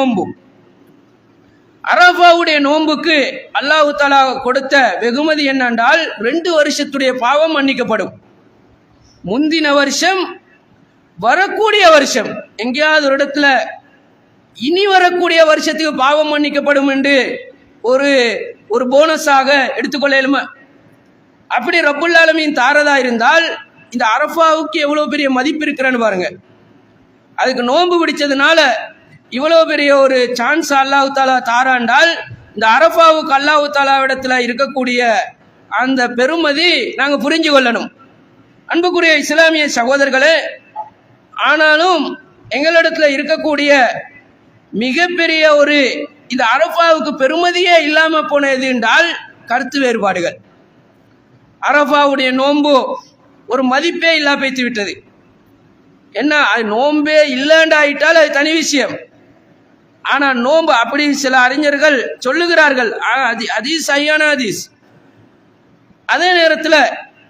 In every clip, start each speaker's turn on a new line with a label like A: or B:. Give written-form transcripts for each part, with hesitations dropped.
A: நோன்பு. அரஃபாவுடைய நோன்புக்கு அல்லாஹ் தஆலா கொடுத்த வெகுமதி என்னென்றால் 2 வருஷத்துடைய பாவம் மன்னிக்கப்படும். முந்தின வருஷம், வரக்கூடிய வருஷம், எங்கேயாவது ஒரு இடத்துல இனி வரக்கூடிய வருஷத்துக்கு பாவம் மன்னிக்கப்படும் என்று ஒரு போனஸாக எடுத்துக்கொள்ளலுமா? அப்படி ரப்புல் ஆலமீன் தாரதா இருந்தால் இந்த அரஃபாவுக்கு எவ்வளவு பெரிய மதிப்பு இருக்கிறன்னு பாருங்க. அதுக்கு நோன்பு பிடிச்சதுனால இவ்வளவு பெரிய ஒரு சான்ஸ் அல்லாஹ் தஆலா தாராண்டால் இந்த அரஃபாவுக்கு அல்லாஹ் தஆலாவிடத்துல இருக்கக்கூடிய அந்த பெருமதி நாங்க புரிஞ்சு கொள்ளணும். அன்புக்குரிய இஸ்லாமிய சகோதரர்களே, ஆனாலும் எங்களிடத்துல இருக்கக்கூடிய மிகப்பெரிய இந்த அரஃபாவுக்கு பெருமதியே இல்லாம போனது என்றால் கருத்து வேறுபாடுகள். அரஃபாவுடைய நோன்பு ஒரு மதிப்பே இல்லா போய்த்து விட்டது. என்ன, அது நோன்பே இல்லைண்டாயிட்டால் அது தனி விஷயம். ஆனா நோன்பு அப்படி சில அறிஞர்கள் சொல்லுகிறார்கள், ஹதீஸ் சரியான ஹதீஸ். அதே நேரத்தில்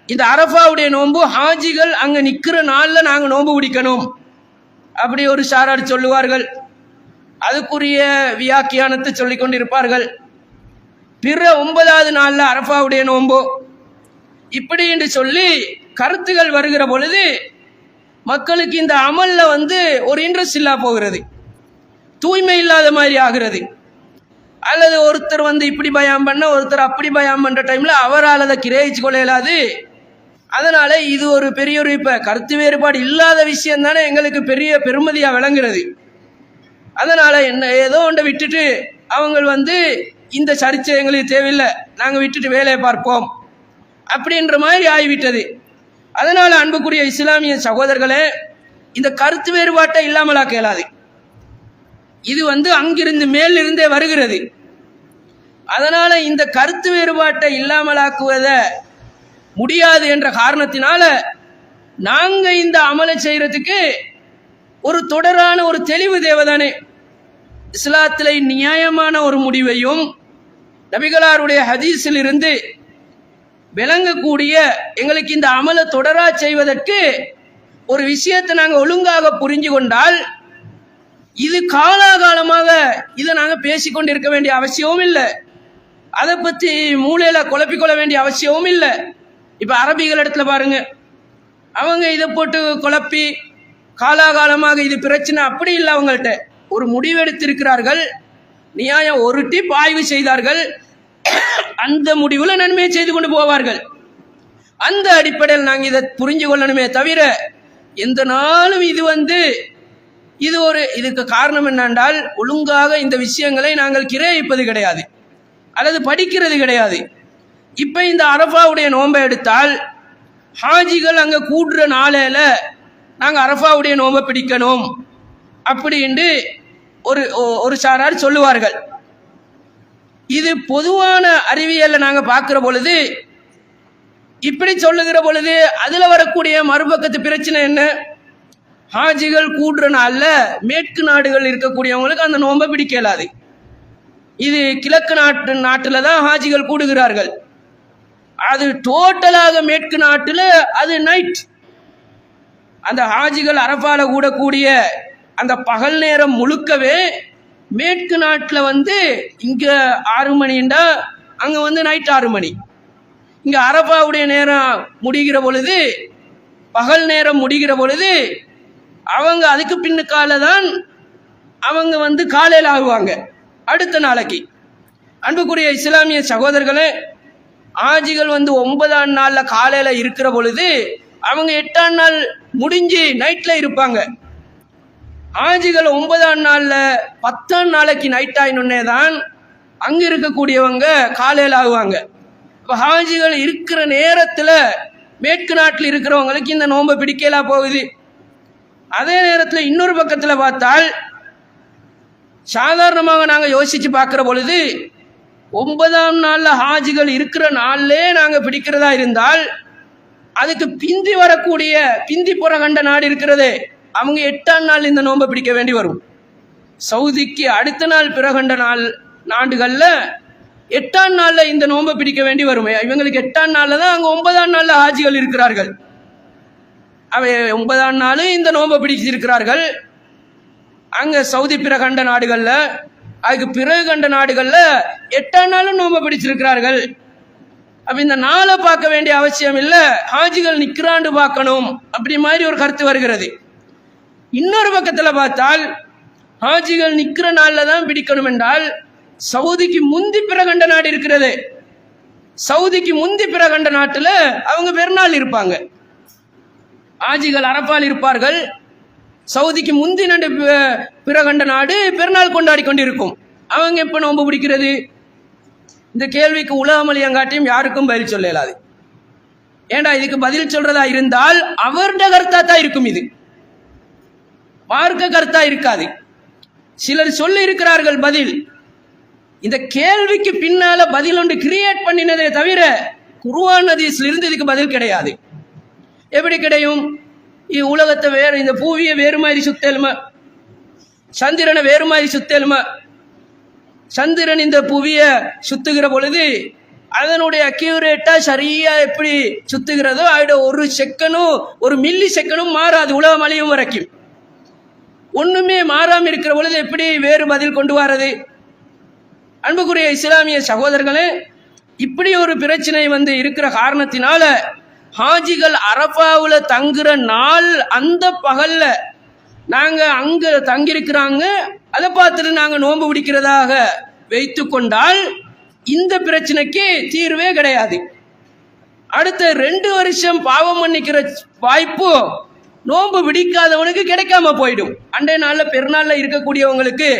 A: இந்த அரஃபாவுடைய நோன்பு ஹாஜிகள் அங்க நிக்கிற நாள்ல நாங்க நோன்பு பிடிக்கணும் அப்படி ஒரு சாரார் சொல்லுவார்கள். அதுக்குரிய வியாக்கியானத்தை சொல்லிக் கொண்டிருப்பார்கள். பிற 9வது நாள்ல அரஃபாவுடைய நோன்பு இப்படி என்று சொல்லி கருத்துகள் வருகிற பொழுது மக்களுக்கு இந்த அமல்ல ஒரு இன்ட்ரெஸ்ட் இல்லா போகிறது, தூய்மை இல்லாத மாதிரி ஆகிறது. அல்லது ஒருத்தர் இப்படி பயான் பண்ண, ஒருத்தர் அப்படி பயான் பண்ற டைம்ல அவரால் அதை கிரகிச்சு கொள்ள இயலாது. அதனால இது ஒரு பெரிய இப்ப கருத்து வேறுபாடு இல்லாத விஷயம் தானே எங்களுக்கு பெரிய பெருமதியா விளங்குறது. அதனால என்ன ஏதோ ஒன்றை விட்டுட்டு அவங்க இந்த சர்ச்சை எங்களுக்கு தேவையில்லை, நாங்க விட்டுட்டு வேலையை பார்ப்போம் அப்படின்ற மாதிரி ஆகிவிட்டது. அதனால அன்புக்குரிய இஸ்லாமிய சகோதரர்களே, இந்த கருத்து வேறுபாட்டை இல்லாமலாக்க இயலாது. இது அங்கிருந்து மேலிருந்தே வருகிறது. அதனால இந்த கருத்து வேறுபாட்டை இல்லாமலாக்குவத முடியாது என்ற காரணத்தினால நாங்க இந்த அமலை செய்யறதுக்கு ஒரு தொடரான ஒரு தெளிவு தேவைதானே. இஸ்லாத்திலே நியாயமான ஒரு முடிவையும் நபிகளாருடைய ஹதீஸில் இருந்து விளங்கக்கூடிய எங்களுக்கு இந்த அமலை தொடரா செய்வதற்கு ஒரு விஷயத்தை நாங்க ஒழுங்காக புரிஞ்சு கொண்டால் இது காலாகாலமாக இதை நாங்க பேசிக்கொண்டிருக்க வேண்டிய அவசியமும் இல்லை, அதை பத்தி மூளையில குழப்பிக்கொள்ள வேண்டிய அவசியமும் இல்லை. இப்ப அரபிகள் இடத்துல பாருங்க, அவங்க இதை போட்டு குழப்பி காலாகாலமாக இது பிரச்சனை அப்படி இல்லை. அவங்கள்ட்ட ஒரு முடிவெடுத்திருக்கிறார்கள், நியாயம் ஒரு டிப் ஆய்வு செய்தார்கள், அந்த முடிவுல நன்மையை செய்து கொண்டு போவார்கள். அந்த அடிப்படையில் நாங்கள் இதை புரிஞ்சு கொள்ளணுமே தவிர எந்த நாளும் இதுக்கு காரணம் என்னென்றால் ஒழுங்காக இந்த விஷயங்களை நாங்கள் கிரகிப்பது கிடையாது அல்லது படிக்கிறது கிடையாது. இப்ப இந்த அரஃபாவுடைய நோன்பை எடுத்தால் ஹாஜிகள் அங்க கூடுற நாளையில நாங்க அரஃபாவுடைய நோன்பை பிடிக்கணும் அப்படின்னு ஒரு சாரார் சொல்லுவார்கள். இது பொதுவான அறிவியல்ல நாங்க பார்க்கிற பொழுது, இப்படி சொல்லுகிற பொழுது அதுல வரக்கூடிய மறுபக்கத்து பிரச்சனை என்ன? ஹாஜிகள் கூடுற நாள்ல மேற்கு நாடுகள் இருக்கக்கூடியவங்களுக்கு அந்த நோன்பை பிடிக்க இயலாது. இது கிழக்கு நாட்டுல தான் ஹாஜிகள் கூடுகிறார்கள். அது டோட்டலாக மேற்கு நாட்டுல அது நைட். அந்த ஹாஜிகள் அரஃபால கூடக்கூடிய அந்த பகல் நேரம் முழுக்கவே மேற்கு நாட்டில் இங்க 6 மணிண்டா அங்க நைட் 6 மணி. இங்க அரஃபாவுடைய நேரம் முடிகிற பொழுது, பகல் நேரம் முடிகிற பொழுது அவங்க அதுக்கு பின்னுக்கால தான் அவங்க காலையில் ஆகுவாங்க அடுத்த நாளைக்கு. அன்புக்குரிய இஸ்லாமிய சகோதரர்களே, ஆஜிகள் 9ஆம் நாள்ல காலையில இருக்கிற பொழுது அவங்க 8ஆம் நாள் முடிஞ்சு நைட்ல இருப்பாங்க. ஆஜிகள் 9ஆம் நாள்ல 10ஆம் நாளைக்கு நைட் ஆயினே தான் அங்க இருக்கக்கூடியவங்க காலையில் ஆகுவாங்க. இப்போ ஹாஜிகள் இருக்கிற நேரத்துல மேற்கு நாட்டில் இருக்கிறவங்களுக்கு இந்த நோன்பை பிடிக்கலாம் போகுது. அதே நேரத்தில் இன்னொரு பக்கத்தில் பார்த்தால் சாதாரணமாக நாங்க யோசிச்சு பார்க்கிற பொழுது 9ஆம் நாள்ல ஹாஜிகள் இருக்கிற நாள்லே நாங்க பிடிக்கிறதா இருந்தால் அதுக்கு பிந்தி வரக்கூடிய பிந்தி புறகண்ட நாடு இருக்கிறதே, அவங்க 8ஆம் நாள் இந்த நோன்பை பிடிக்க வேண்டி வரும். சவுதிக்கு அடுத்த நாள் பிறகண்ட நாடுகள்ல 8ஆம் நாள்ல இந்த நோன்பை பிடிக்க வேண்டி வரும். இவங்களுக்கு 8ஆம் நாள்ல தான் அங்க 9ஆம் நாள்ல ஹாஜிகள் இருக்கிறார்கள். அவை 9ஆம் நாள் இந்த நோன்பை பிடிச்சிருக்கிறார்கள். அங்க சவுதி பிரகண்ட நாடுகள்ல, அதுக்கு பிறகு கண்ட நாடுகள்ல 8 நாளும் நோன்பு பிடிச்சிருக்கிறார்கள். அப்ப இந்த நாளை பார்க்க வேண்டிய அவசியம் இல்லை, ஹாஜிகள் நிக்கிறாண்டு பார்க்கணும் அப்படி மாதிரி ஒரு கருத்து வருகிறது. இன்னொரு பக்கத்துல பார்த்தால் ஹாஜிகள் நிக்கிற நாள்ல தான் பிடிக்கணும் என்றால் சவுதிக்கு முந்தி பிரகண்ட நாடு இருக்கிறது. சவுதிக்கு முந்தி பிரகண்ட நாட்டுல அவங்க பெருநாள் இருப்பாங்க, ஹாஜிகள் அரபால் இருப்பார்கள். சவுதிக்கு முந்தி பிரகண்ட நாடு பெருநாள் கொண்டாடி கொண்டிருக்கும். அவங்க எப்ப நோன்பு பிடிக்கிறது? இந்த கேள்விக்கு உலகமொழியங்காட்டியும் யாருக்கும் பதில் சொல்ல இயலாது. ஏண்டா இதுக்கு பதில் சொல்றதா இருந்தால் அவருடைய கருத்தா தான் இருக்கும், இது மார்க்க கருத்தா இருக்காது. சிலர் சொல்லி இருக்கிறார்கள் பதில். இந்த கேள்விக்கு பின்னால பதில் ஒன்று கிரியேட் பண்ணினதே தவிர குர்ஆன் ஹதீஸ்ல இருந்து இதுக்கு பதில் கிடையாது. எப்படி கிடையும்? உலகத்தை வேறு, இந்த பூவியை வேறு மாதிரி சுத்தலுமா, சந்திரனை வேறு மாதிரி சுத்தலுமா? சந்திரன் இந்த புவியை சுத்துகிற பொழுது அதனுடைய அக்யூரேட்டா சரியா எப்படி சுத்துகிறதோ அதோட ஒரு செகண்டும் ஒரு மில்லி செகண்டும் மாறாது உலகம் அழியும் வரைக்கும். ஒண்ணுமே மாறாம இருக்கிற பொழுது எப்படி வேறு பதில் கொண்டு வரது? அன்புக்குரிய இஸ்லாமிய சகோதரர்களே, இப்படி ஒரு பிரச்சனை இருக்கிற காரணத்தினால ஹாஜிகள் அரபாவுல தங்குற நாள் அந்த பகல்ல நாங்க அங்க தங்கியிருக்கிறாங்க, அதை பார்த்துட்டு நாங்க நோன்பு பிடிக்கிறதாக வைத்து கொண்டால் இந்த பிரச்சனைக்கு தீர்வே கிடையாது. அடுத்த 2 வருஷம் பாவம் மன்னிக்கிற வாய்ப்பு நோன்பு பிடிக்காதவனுக்கு கிடைக்காம போயிடும். அன்றைய நாள்ல பெருநாள்ல இருக்கக்கூடியவங்களுக்கு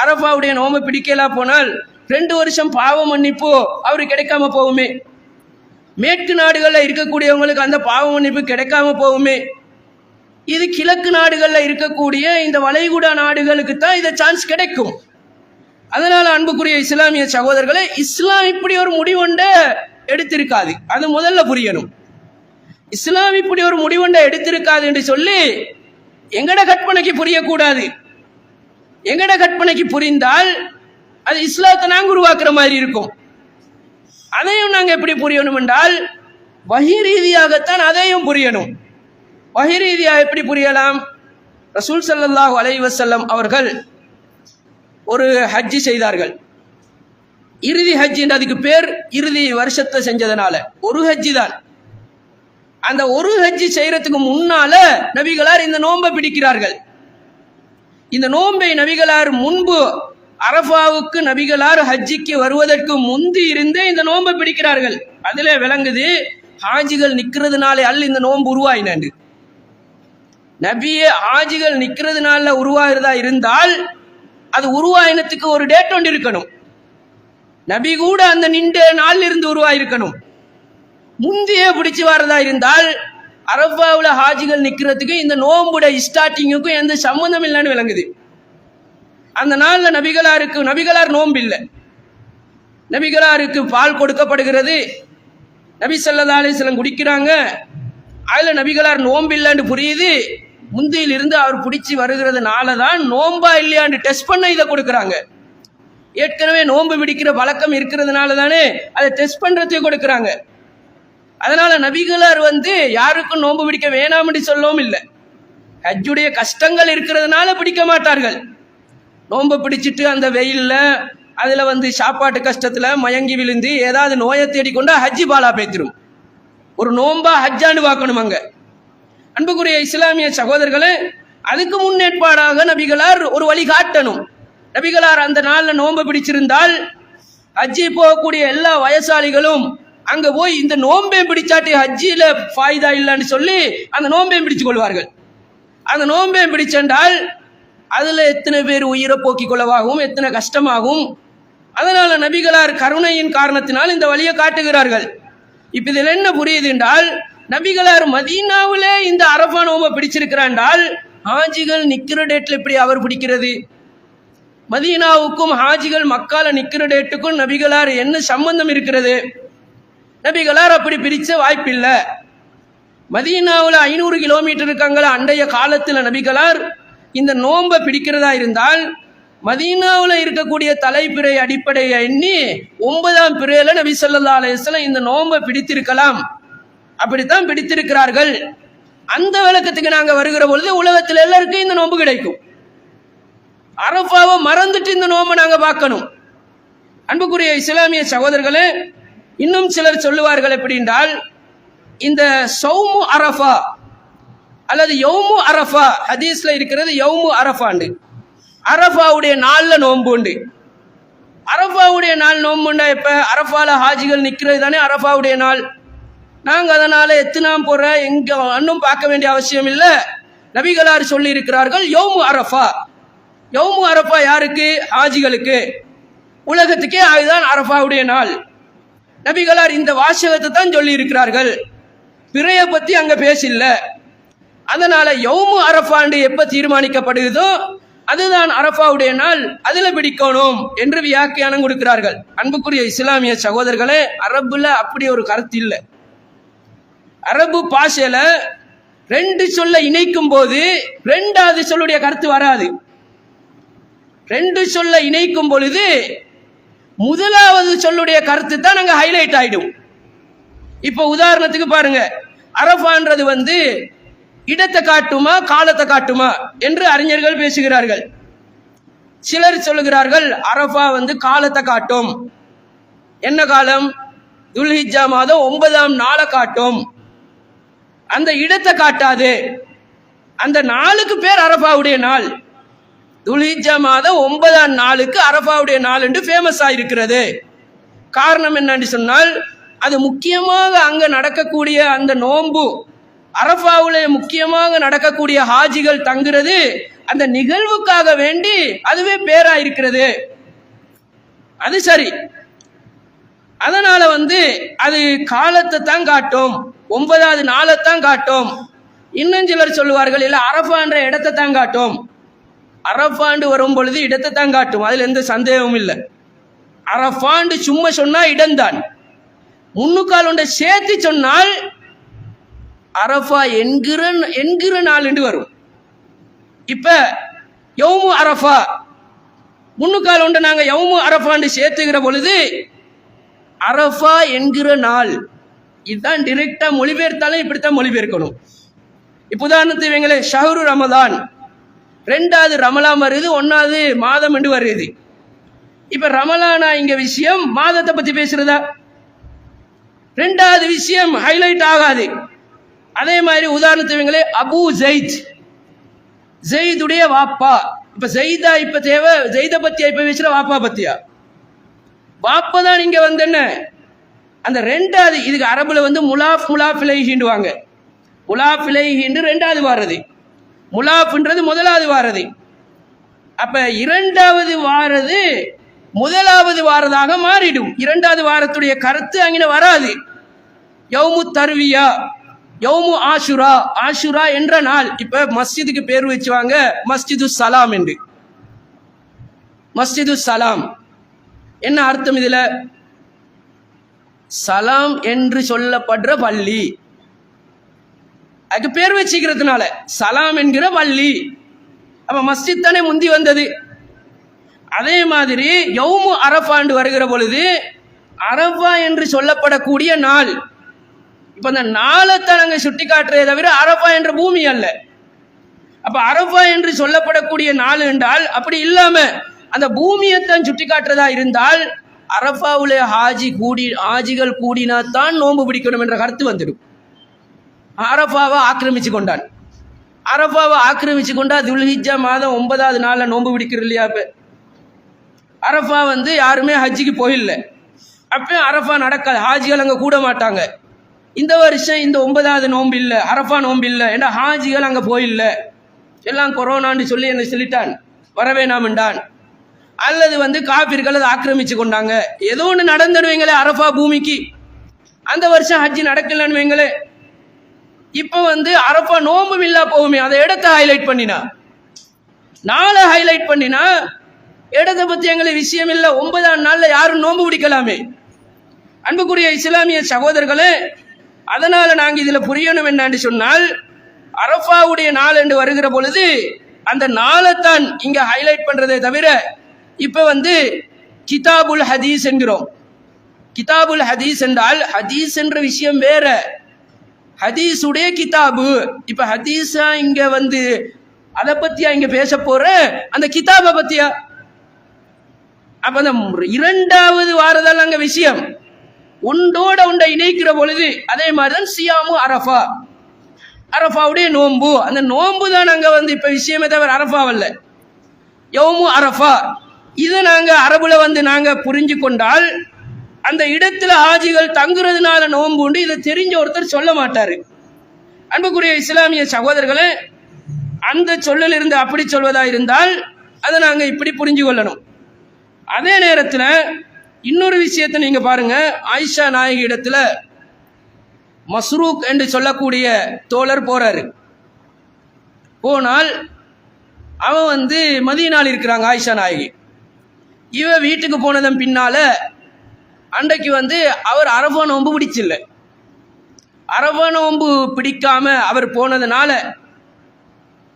A: அரபாவுடைய நோன்பு பிடிக்கலாம் போனால் 2 வருஷம் பாவ மன்னிப்பு அவருக்கு கிடைக்காம போகுமே. மேற்கு நாடுகள்ல இருக்கக்கூடியவங்களுக்கு அந்த பாவ மன்னிப்பு கிடைக்காம போகுமே. இது கிழக்கு நாடுகள்ல இருக்கக்கூடிய இந்த வளைகுடா நாடுகளுக்கு தான் இந்த சான்ஸ் கிடைக்கும். அதனால அன்புக்குரிய இஸ்லாமிய சகோதரர்களே, இஸ்லாம் இப்படி ஒரு முடிவொண்ட எடுத்திருக்காது, அது முதல்ல புரியணும். இஸ்லாம் இப்படி ஒரு முடிவொண்ட எடுத்திருக்காது என்று சொல்லி எங்கட கற்பனைக்கு புரியக்கூடாது. எங்கட கற்பனைக்கு புரிந்தால் அது இஸ்லாத்தை நாங்க உருவாக்குற மாதிரி இருக்கும். அதையும் நாங்க எப்படி புரியணும் என்றால் வஹி ரீதியாகத்தான் அதையும் புரியணும். வஹி ரீதியாக எப்படி புரியலாம்? ரசூல் ஸல்லல்லாஹு அலைஹி வஸல்லம் அவர்கள் ஒரு ஹஜ்ஜி செய்தார்கள். இறுதி ஹஜ் என்று அதுக்கு பேர். இறுதி வருஷத்தை செஞ்சதுனால ஒரு ஹஜ்ஜி தான். அந்த ஒரு ஹஜ்ஜி செய்யறதுக்கு முன்னால நபிகளார் இந்த நோன்பை பிடிக்கிறார்கள். இந்த நோன்பை நபிகளார் முன்பு அரபாவுக்கு நபிகளார் ஹஜ்ஜிக்கு வருவதற்கு முந்தி இருந்தே இந்த நோன்பை பிடிக்கிறார்கள். அதிலே விளங்குது ஹாஜிகள் நிக்கிறதுனாலே இந்த நோன்பு உருவாயினு. நபியே ஹாஜிகள் நிக்கிறதுனால உருவாகிறதா இருந்தால் அது உருவாயினத்துக்கு ஒரு டேட் ஒன்று இருக்கணும். நபி கூட அந்த நின்ற நாளில் இருந்து உருவாயிருக்கணும். முந்தைய பிடிச்சு வரதா இருந்தால் அரபாவுல ஹாஜிகள் நிக்கிறதுக்கு இந்த நோம்புடைய ஸ்டார்டிங்குக்கும் எந்த சம்பந்தம் இல்லைன்னு விளங்குது. அந்த நாள்ல நபிகளார் நோன்பு இல்லை. நபிகளாருக்கு பால் கொடுக்கப்படுகிறது, நபி ஸல்லல்லாஹு அலைஹி வஸல்லம் குடிக்கிறாங்க. அதுல நபிகளார் நோன்பு இல்லைன்னு புரியுது. முந்தியில் இருந்து அவர் பிடிச்சி வருகிறதுனால தான் நோன்பா இல்லையான்னு டெஸ்ட் பண்ண இதை கொடுக்குறாங்க. ஏற்கனவே நோன்பு பிடிக்கிற பழக்கம் இருக்கிறதுனால தானே அதை டெஸ்ட் பண்றதுக்கு கொடுக்குறாங்க. அதனால நபிகளார் யாருக்கும் நோன்பு பிடிக்க வேணாம்னு சொல்லவும் இல்லை. ஹஜ்ஜுடைய கஷ்டங்கள் இருக்கிறதுனால பிடிக்க மாட்டார்கள். நோன்பு பிடிச்சிட்டு அந்த வெயில்ல அதுல சாப்பாட்டு கஷ்டத்துல மயங்கி விழுந்து ஏதாவது நோயை தேடிக்கொண்டா ஹஜ்ஜி பாலா பேத்திரும். ஒரு நோன்பா ஹஜ்ஜான்னு பார்க்கணும். அங்க அன்புக்குரிய இஸ்லாமிய சகோதரர்களே, அதுக்கு முன்னேற்பாடாக நபிகளார் ஒரு வழி காட்டணும். நபிகளார் அந்த நாள்ல நோன்பு பிடிச்சிருந்தால் ஹஜ்ஜி போகக்கூடிய எல்லா வயசாளிகளும் அங்க போய் இந்த நோன்பை பிடிச்சாட்டி ஹஜ்ஜில ஃபாயிதா இல்லைன்னு சொல்லி அந்த நோன்பை பிடிச்சு கொள்வார்கள். அந்த நோன்பை பிடிச்சென்றால் அதுல எத்தனை பேர் உயிரை போக்கிக் கொள்ளவாகவும் எத்தனை கஷ்டமாகும். அதனால நபிகளார் கருணையின் காரணத்தினால் இந்த வழியை காட்டுகிறார்கள். இப்ப இதுல என்ன புரியுது என்றால், நபிகளார் மதீனாவிலே இந்த அரபா நோன்பை பிடிச்சிருக்கிறாண்டால் ஹாஜிகள் நிக்கிற டேட்ல எப்படி அவர் பிடிக்கிறது? மதீனாவுக்கும் ஹாஜிகள் மக்கால நிக்கிற டேட்டுக்கும் நபிகளார் என்ன சம்பந்தம் இருக்கிறது? நபிகளார் அப்படி பிரிச்ச வாய்ப்பில்லை. மதீனாவில் 500 கிலோமீட்டர் இருக்காங்கள அண்டைய காலத்தில் நபிகளார் இந்த நோன்பை பிடிக்கிறதா இருந்தால் மதீனாவில் இருக்கக்கூடிய தலைப்பிறை அடிப்படையை எண்ணி 9ஆம் பிறையில நபி ஸல்லல்லாஹு அலைஹி வஸல்லம் இந்த நோன்பை பிடித்திருக்கலாம். அப்படித்தான் பிடித்திருக்கிறார்கள். அந்த விளக்கத்துக்கு நாங்க வருகிற பொழுது உலகத்தில் எல்லாருக்கும் இந்த நோன்பு கிடைக்கும். அரஃபாவை மறந்துட்டு இந்த நோம்பை நாங்க பார்க்கணும். அன்புக்குரிய இஸ்லாமிய சகோதரர்களே, இன்னும் சிலர் சொல்லுவார்கள் எப்படி என்றால், இந்த சௌமு அரஃபா அல்லது யௌமு அரஃபா, ஹதீஸ்ல இருக்கிறது யௌமு அரஃபாண்டு, அரஃபாவுடைய நாள்ல நோன்பு உண்டு. அரஃபாவுடைய நாள் நோன்புண்டா இப்ப அரஃபால ஹாஜிகள் நிக்கிறது தானே அரஃபாவுடைய நாள். நாங்க அதனால எத்தனாம் போற எங்க இன்னும் பார்க்க வேண்டிய அவசியம் இல்லை. நபிகளார் சொல்லி இருக்கிறார்கள் யௌமு அரஃபா. யௌமு அரஃபா யாருக்கு? ஹாஜிகளுக்கு, உலகத்துக்கே அதுதான் அரஃபாவுடைய நாள். நபிகளார் இந்த வாசகத்தை தான் சொல்லி இருக்கிறார்கள், பிறைய பத்தி அங்க பேசல. அதனால யௌமு அரஃபாண்டு எப்ப தீர்மானிக்கப்படுகிறதோ அதுதான் அரஃபாவுடைய நாள், அதுல பிடிக்கணும் என்று வியாக்கியானம் கொடுக்கிறார்கள். அன்புக்குரிய இஸ்லாமிய சகோதரர்களே, அரபுல அப்படி ஒரு கருத்து இல்லை. அரபு பாஷையில ரெண்டு சொல்ல இணைக்கும் போது ரெண்டாவது சொல்லுடைய கருத்து வராது. ரெண்டு சொல்ல இணைக்கும் பொழுது முதலாவது சொல்லுடைய கருத்து தான் அங்க ஹைலைட் ஆயிடும். இப்ப உதாரணத்துக்கு பாருங்க, அரஃபான்றது இடத்தை காட்டுமா காலத்தை காட்டுமா என்று அறிஞர்கள் பேசுகிறார்கள். சிலர் சொல்லுகிறார்கள் அரஃபா காலத்தை காட்டும். என்ன காலம்? துல்ஹிஜ்ஜா மாதம் 9ஆம் நாளை காட்டும், அந்த இடத்தை காட்டாது. அந்த நாளுக்கு பேர் அரஃபாவுடைய நாள். துல்ஹிஜ்ஜா மாதம் 9ஆம் நாளுக்கு அரஃபாவுடைய நாள் என்று ஃபேமஸ் ஆயிருக்கிறது. காரணம் என்னன்னு சொன்னால், அது முக்கியமாக அங்க நடக்கக்கூடிய அந்த நோன்பு, அரஃபாவுல முக்கியமாக நடக்கக்கூடிய ஹாஜிகள் தங்குறது அந்த நிகழ்வுக்காக வேண்டி அதுவே பேரா இருக்கிறது. அது சரி. அதனால அது காலத்தை தான் காட்டும், 9வது நாளை தான் காட்டும். இன்னும் சிலர் சொல்லுவார்கள் இல்ல அரஃபான்ற இடத்தை தான் காட்டும். அரஃபாண்டு வரும் பொழுது இடத்தை தான் காட்டும், அதுல எந்த சந்தேகமும் இல்லை. அரஃபாண்டு சும்மா சொன்னா இடம்தான், முன்னுக்கால் ஒன்றை சேர்த்து சொன்னால் அரஃபா என்கிற நாள் என்று வரும். இப்ப யௌமு அரஃபா, முன்னுக்கால் ஒன்றை நாங்க யௌமு அரஃபாண்டு சேர்த்துக்கிற பொழுது அரஃபா என்கிற நாள், இதுதான் டிரெக்டா மொழிபெயர்த்தாலும் இப்படித்தான் மொழிபெயர்க்கணும். இப்ப உதாரணத்துக்கு இவங்களே ஷஹ்ரு ரமதான், 2வது ரமலான் வருது, 1வது மாதம் என்று வருது. இப்ப ரமலானா இங்க விஷயம் மாதத்தை பத்தி பேசுறதா? 2வது விஷயம் ஹைலைட் ஆகாது. அதே மாதிரி உதாரணத்துவங்களே அபு ஜெயித், ஜெயிதுடைய வாப்பா. இப்ப ஜெயிதா இப்ப தேவை, ஜெயித பத்தியா இப்ப பேசுற வாப்பா பத்தியா? வாப்பா தான் இங்க என்ன அந்த 2வது. இதுக்கு அரபுல முலாஃப் இலைஹிண்டுவாங்க. முலாஃப் இலைஹின்று 2வது வாரது, முலாஃப்ன்றது 1வது வாரது. அப்ப 2வது வாரது 1வது வாரதாக மாறிடும். 2வது வாரத்துடைய கருத்து அங்கே வராது. யௌமு தர்வியா, யௌமு ஆஷுரா, ஆஷுரா என்ற நாள். இப்ப மஸ்ஜிதுக்கு பேர் வச்சுவாங்க மஸ்ஜிது சலாம் என்று. மஸ்ஜிது சலாம் என்ன அர்த்தம்? இதுல சலாம் என்று சொல்லப்படுற பள்ளி, அதுக்கு பேர் வச்சுக்கிறதுனால சலாம் என்கிற பள்ளி. அப்ப மஸ்ஜித் தானே முந்தி வந்தது. அதே மாதிரி யௌமு அரஃபாண்டு வருகிற பொழுது அரஃபா என்று சொல்லப்படக்கூடிய நாள். இப்ப அந்த நாளைத்தான் நாங்க சுட்டி காட்டுறதை தவிர அரஃபா என்ற பூமி அல்ல. அப்ப அரஃபா என்று சொல்லப்படக்கூடிய நாள் என்றால் அப்படி இல்லாம அந்த பூமியைத்தான் சுட்டி காட்டுறதா இருந்தால் அரஃபாவுல ஹாஜிகள் கூடினாத்தான் நோன்பு பிடிக்கணும் என்ற கருத்து வந்துடும். அரஃபாவை ஆக்கிரமிச்சு கொண்டான். அரஃபாவை ஆக்கிரமிச்சு கொண்டா துல்ஹிஜ்ஜா மாதம் 9வது நாள்ல நோன்பு பிடிக்கிறது இல்லையா? இப்ப அரஃபா யாருமே ஹஜ்ஜிக்கு போயில்லை, அப்ப அரஃபா நடக்காது, ஹாஜிகள் அங்க கூட மாட்டாங்க. இந்த வருஷம் இந்த 9வது நோன்பு இல்லை, அரஃபா நோன்பு இல்லை, ஏன்னா ஹாஜிகள் அங்க போயில்லை, எல்லாம் கொரோனான்னு சொல்லி என்ன சொல்லிட்டான், வரவேணாம்ண்டான். அல்லது காபிர்கள் அதை ஆக்கிரமிச்சு கொண்டாங்க, ஏதோ ஒன்று நடந்துடுவீங்களே அரஃபா பூமிக்கு, அந்த வருஷம் ஹஜ்ஜி நடக்கலன்னு வைங்களே. இப்ப அரஃபா நோம்பு இல்லா போகுமே, அதை இடத்தை ஹைலைட் பண்ணினா, நாளை ஹைலைட் பண்ணினா, இடத்தை பத்தி எங்களுக்கு விஷயம் இல்லை, 9ஆம் நாள்ல யாரும் நோன்பு பிடிக்கலாமே. அன்புக்குரிய இஸ்லாமிய சகோதரர்களே, அதனால நாங்க இதுல புரியணும் என்னன்னு சொன்னால், அரஃபாவுடைய நாள் என்று வருகிற பொழுது அந்த நாளைத்தான் இங்க ஹைலைட் பண்றதை தவிர இப்ப கிதாபுல் ஹதீஸ் என்கிறோம். கிதாபுல் ஹதீஸ் என்றால் ஹதீஸ் என்ற விஷயம் வேற, ஹதீஸுடைய கிதாபு. இப்ப ஹதீஸா இங்க அதை பத்தியா இங்க பேச போற? அந்த கிதாபை பத்தியா? அப்ப அந்த இரண்டாவது வாரதால் அங்க விஷயம் ஒன்றோட ஒன்றை இணைக்கிற பொழுது அதே மாதிரிதான் சியாமு அரஃபா, அரஃபாவுடைய நோன்பு. அந்த நோன்பு தான் அங்க இப்ப விஷயமே தவிர அரஃபாவல்ல. யௌமு அரஃபா இதை நாங்க அரபுல நாங்க புரிஞ்சு கொண்டால் அந்த இடத்துல ஹாஜிகள் தங்குறதுனால நோன்பு உண்டு. இதை தெரிஞ்ச ஒருத்தர் சொல்ல மாட்டாரு. அன்புக்குரிய இஸ்லாமிய சகோதரர்களே, அந்த சொல்லல் இருந்து அப்படி சொல்வதா இருந்தால் அதை நாங்க இப்படி புரிஞ்சு கொள்ளணும். அதே நேரத்தில் இன்னொரு விஷயத்தை நீங்க பாருங்க. ஆயிஷா நாயகி இடத்துல மஸ்ரூக் என்று சொல்லக்கூடிய தோழர் போறாரு. போனால் அவன் மதீனாவில் இருக்கிறாங்க ஆயிஷா நாயகி. இவ வீட்டுக்கு போனதன் பின்னால அன்றைக்கு அவர் அரஃபா நோன்பு பிடிச்சில்ல. அரஃபா நோன்பு பிடிக்காம அவர் போனதுனால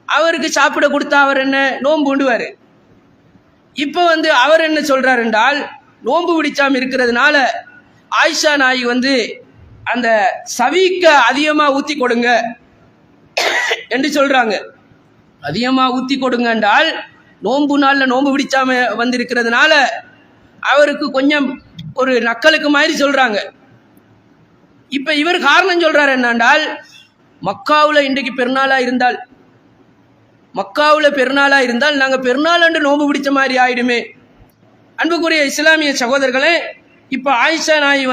A: அவருக்கு சாப்பிட கொடுத்தா அவர் என்ன நோன்பு உண்டுவாரு. இப்ப அவர் என்ன சொல்றாரு என்றால், நோன்பு பிடிச்சாம இருக்கிறதுனால ஆயிஷா நாயகி அந்த சவிக்க அதிகமா ஊத்தி கொடுங்க என்று சொல்றாங்க. அதிகமா ஊத்தி கொடுங்க என்றால் நோன்பு நாள்ல நோன்பு பிடிச்சாம இருக்கிறதுனால அவருக்கு கொஞ்சம் ஒரு நக்கலுக்கு மாதிரி சொல்றாங்க. இப்ப இவர் காரணம் சொல்றாரு என்னென்றால், மக்காவுல இன்றைக்கு பெருநாளா இருந்தால், மக்காவுல பெருநாளா இருந்தால் நாங்க பெருநாள் என்று நோன்பு பிடிச்ச மாதிரி ஆயிடுமே. அன்புக்குரிய இஸ்லாமிய சகோதரர்களே, இப்ப ஆயிஷா நாயி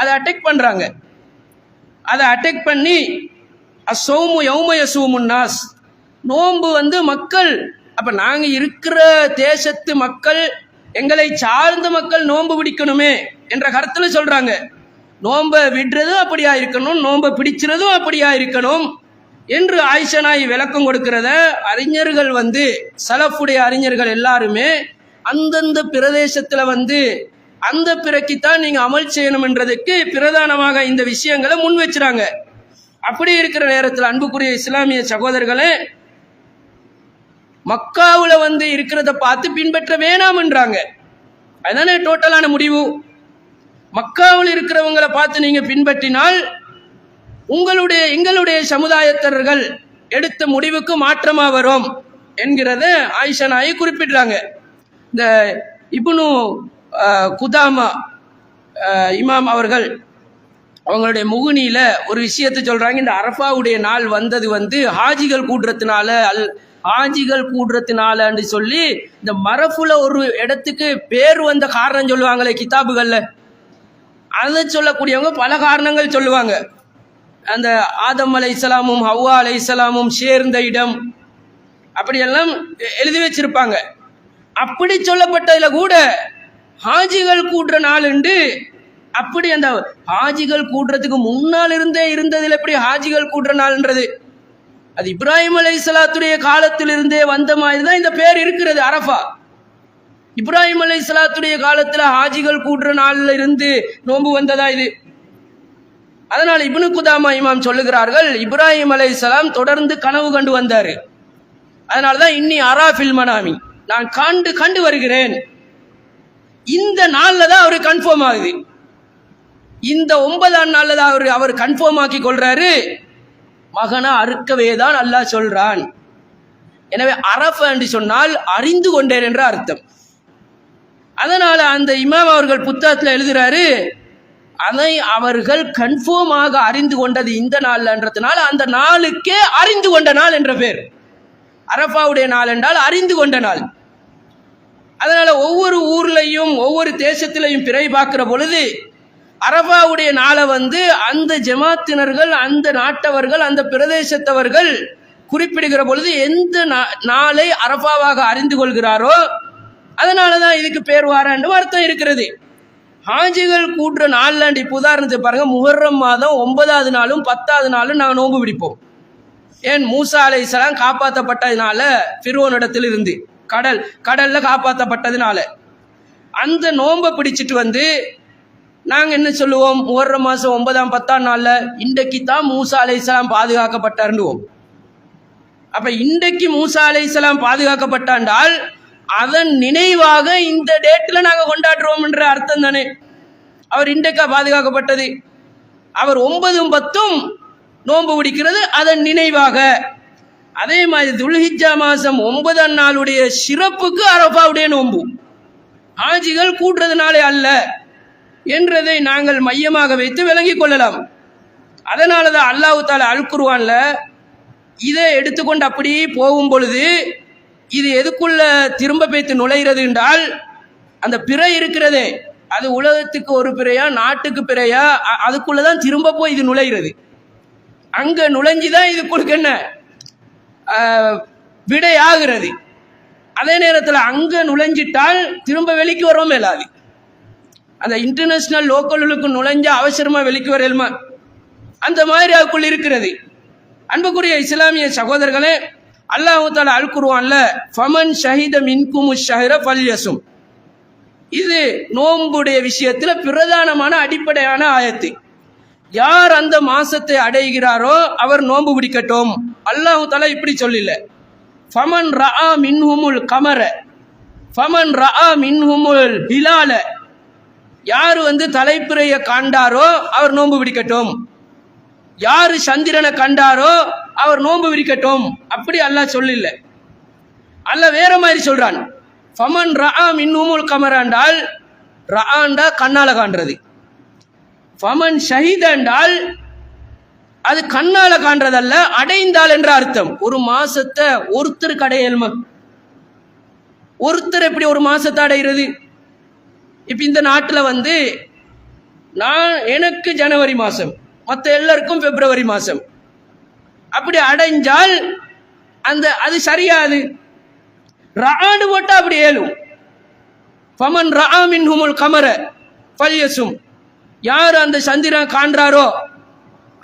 A: அதை அட்டாக் பண்றாங்க. அதை அட்டாக் பண்ணி அஸ்ஸௌமு யௌம யஸூமுன் நாஸ், நோன்பு மக்கள், அப்ப நாங்க இருக்கிற தேசத்து மக்கள், எங்களை சார்ந்த மக்கள் நோன்பு பிடிக்கணுமே என்ற கருத்துல சொல்றாங்க. நோன்பை விடுறதும் அப்படியா இருக்கணும், நோன்பை பிடிக்கிறதும் அப்படியா இருக்கணும் என்று ஆயிஷா நாயி விளக்கம் கொடுக்கிறத அறிஞர்கள் சலஃபுடைய அறிஞர்கள் எல்லாருமே அந்தந்த பிரதேசத்துல அந்த பிறக்கித்தான் நீங்க அமல் செய்யணும் என்றதுக்கு பிரதானமாக இந்த விஷயங்களை முன் வச்சுறாங்க. அப்படி இருக்கிற நேரத்தில் அன்புக்குரிய இஸ்லாமிய சகோதரர்களே, மக்காவுல இருக்கிறத பார்த்து பின்பற்ற வேணாம் என்றாங்க. அதுதானே டோட்டலான முடிவு. மக்காவில் இருக்கிறவங்களை பார்த்து நீங்க பின்பற்றினால் எங்களுடைய சமுதாயத்தர்கள் எடுத்த முடிவுக்கு மாற்றமா வரும் என்கிறத ஆயிஷா நாயகி குறிப்பிடுறாங்க. இந்த இப்னு குதாமா இமாம் அவர்கள் அவங்களுடைய முகுனியில ஒரு விஷயத்தை சொல்றாங்க. இந்த அரஃபாவுடைய நாள் வந்தது ஹாஜிகள் கூடுறதுனால ஹாஜிகள் கூடுறதுனாலன்னு சொல்லி இந்த மரஃபுல ஒரு இடத்துக்கு பேர் வந்த காரணம் சொல்லுவாங்களே கிதாபுகள்ல, அதை சொல்லக்கூடியவங்க பல காரணங்கள் சொல்லுவாங்க. அந்த ஆதம் அலைஹிஸ்ஸலாமும் ஹவ்வா அலைஹிஸ்ஸலாமும் சேர்ந்த இடம் அப்படியெல்லாம் எழுதி வச்சிருப்பாங்க. அப்படி சொல்லப்பட்டதுல கூட ஹாஜிகள் கூடுற நாள் உண்டு. அப்படி அந்த ஹாஜிகள் கூடுறதுக்கு முன்னால் இருந்ததில் எப்படி ஹாஜிகள் கூடுற நாள்ன்றது அது இப்ராஹிம் அலைஹிஸ்ஸலாத்துடைய காலத்திலிருந்தே வந்த மாதிரி தான் இந்த பேர் இருக்கிறது அரஃபா. இப்ராஹிம் அலைஹிஸ்ஸலாத்துடைய காலத்துல ஹாஜிகள் கூடுற நாள்ல இருந்து நோன்பு வந்ததா இது? அதனால இப்னு குதாமா இமாம் சொல்லுகிறார்கள், இப்ராஹிம் அலைஹிஸ்ஸலாம் தொடர்ந்து கனவு கண்டு வந்தாரு. அதனாலதான் இன்னி அராஃபில் மனாமி, நான் கண்டு வருகிறேன். இந்த நாள்ல தான் அவரு கன்ஃபார்ம் ஆகுது. இந்த 9ஆம் நாள்ல தான் அவர் கன்ஃபார்ம் ஆக்கி கொள்றாரு, மகனா அறுக்கவே தான் அல்லாஹ் சொல்றான். எனவே அரஃபா என்று சொன்னால் அறிந்து கொண்டேன் என்ற அர்த்தம். அதனால அந்த இமாம் அவர்கள் புத்தகத்தில் எழுதுறாரு, அதை அவர்கள் கன்ஃபார்மாக அறிந்து கொண்டது இந்த நாள்ன்றதுனால அந்த நாளுக்கே அறிந்து கொண்ட நாள் என்ற பேர். அரஃபாவுடைய நாள் என்றால் அறிந்து கொண்ட நாள். அதனால ஒவ்வொரு ஊர்லையும் ஒவ்வொரு தேசத்திலையும் பிறை பார்க்கிற பொழுது அரஃபாவுடைய நாளை அந்த ஜமாத்தினர்கள், அந்த நாட்டவர்கள், அந்த பிரதேசத்தவர்கள் குறிப்பிடுகிற பொழுது எந்த நாளை அரஃபாவாக அறிந்து கொள்கிறாரோ அதனாலதான் இதுக்கு பேர் வாராண்டு அர்த்தம் இருக்கிறது. ஹாஜிகள் கூடுற நாள்லாண்டு இப்போ உதாரணத்தை பாருங்க, முஹர்ரம் மாதம் 9ஆவது நாளும் 10ஆவது நாளும் நாங்கள் நோன்பு பிடிப்போம். ஏன்? மூசா அலைஹிஸ்ஸலாம் காப்பாற்றப்பட்டதுனால, ஃபிர்அவுனிடத்தில் இருந்து கடல்ல காப்பாற்றப்பட்டதுனால அந்த நோன்பை பிடிச்சிட்டு நாங்க என்ன சொல்லுவோம், முஹர்ரம் மாசம் 9ஆம் 10ஆம் நாள்ல இன்றைக்கு தான் மூசா அலைஹிஸ்ஸலாம் பாதுகாக்கப்பட்டாருவோம். அப்ப இன்றைக்கு மூசா அலைஹிஸ்ஸலாம் பாதுகாக்கப்பட்டாண்டால் அதன் நினைவாக இந்த டேட்ல நாங்க கொண்டாடுறோம் என்ற அர்த்தம் தானே. அவர் இன்றைக்கா பாதுகாக்கப்பட்டது, அவர் 9ம் 10ம் நோன்பு பிடிக்கிறது அதன் நினைவாக. அதே மாதிரி துல்ஹிஜ்ஜா மாசம் 9ஆம் நாளுடைய சிறப்புக்கு அரஃபாவுடைய நோன்பு. ஆஜிகள் கூட்டுறதுனாலே அல்ல என்றதை நாங்கள் மையமாக வைத்து விளங்கிக் கொள்ளலாம். அதனால தான் அல்லாஹ் தஆலா அல் குர்ஆன்ல இதை எடுத்துக்கொண்டு அப்படியே போகும் பொழுது இது எதுக்குள்ள திரும்ப பேத்து நுழைகிறது என்றால், அந்த பிறை இருக்கிறதே அது உலகத்துக்கு ஒரு பிறையா நாட்டுக்கு பிறையா அதுக்குள்ளதான் திரும்ப போய் இது நுழைகிறது. அங்க நுழைஞ்சுதான் இதுக்குள்ள என்ன விடை ஆகிறது. அதே நேரத்தில் அங்க நுழைஞ்சிட்டால் திரும்ப வெளிக்கு வரவும் மேலாது. அந்த இன்டர்நேஷனல் லோக்கலுக்கு நுழைஞ்ச அவசரமா வெளிக்கு வரலுமா அந்த மாதிரி அதுக்குள்ள இருக்கிறது. அன்புக்குரிய இஸ்லாமிய சகோதரர்களே, அல்லாஹ் தஆலா அல் குர்ஆன்ல ஃபமன் ஷஹித மின்கும் ஷஹர ஃபல்யசும், இது நோன்புடைய விஷயத்துல பிரதானமான அடிப்படையான ஆயத்து. யார் அந்த மாசத்தை அடைகிறாரோ அவர் நோன்பு பிடிக்கட்டும். அல்லாஹ் தஆலா இப்படி சொல்லல, ஃபமன் ரஆ மின்ஹுமுல் கமர ஃபமன் ரஆ மின்ஹுமுல் ஹிலால, யார் தலைப்பிறையை காண்டாரோ அவர் நோன்பு பிடிக்கட்டும், யாரு சந்திரனை கண்டாரோ அவர் நோன்பு விரிக்கட்டும். அப்படி அல்லாஹ் சொல்லல. அல்லாஹ் வேற மாதிரி சொல்றான். ஃபமன் ரஆ மின்ஹுமுல் கமர என்றால் ரஆண்டா கண்ணால காண்றது, ஃபமன் ஷஹீத என்றால் அது கண்ணால காண்றதல்ல, அடைந்தால் என்ற அர்த்தம். ஒரு மாசத்தை ஒருத்தருக்கு அடையலுமா? ஒருத்தர் எப்படி ஒரு மாசத்தை அடைகிறது? இப்ப இந்த நாட்டில் நான் எனக்கு ஜனவரி மாசம், மற்ற எல்லாருக்கும் பிப்ரவரி மாசம். அப்படி அடைஞ்சால் அது சரியாது. ரஆண்டு போட்டா அப்படி ஏலும். ஃபமன் ரஆ மின்ஹுமுல் கமர ஃபல்யசும், யார் அந்த சந்திரன் காண்றாரோ.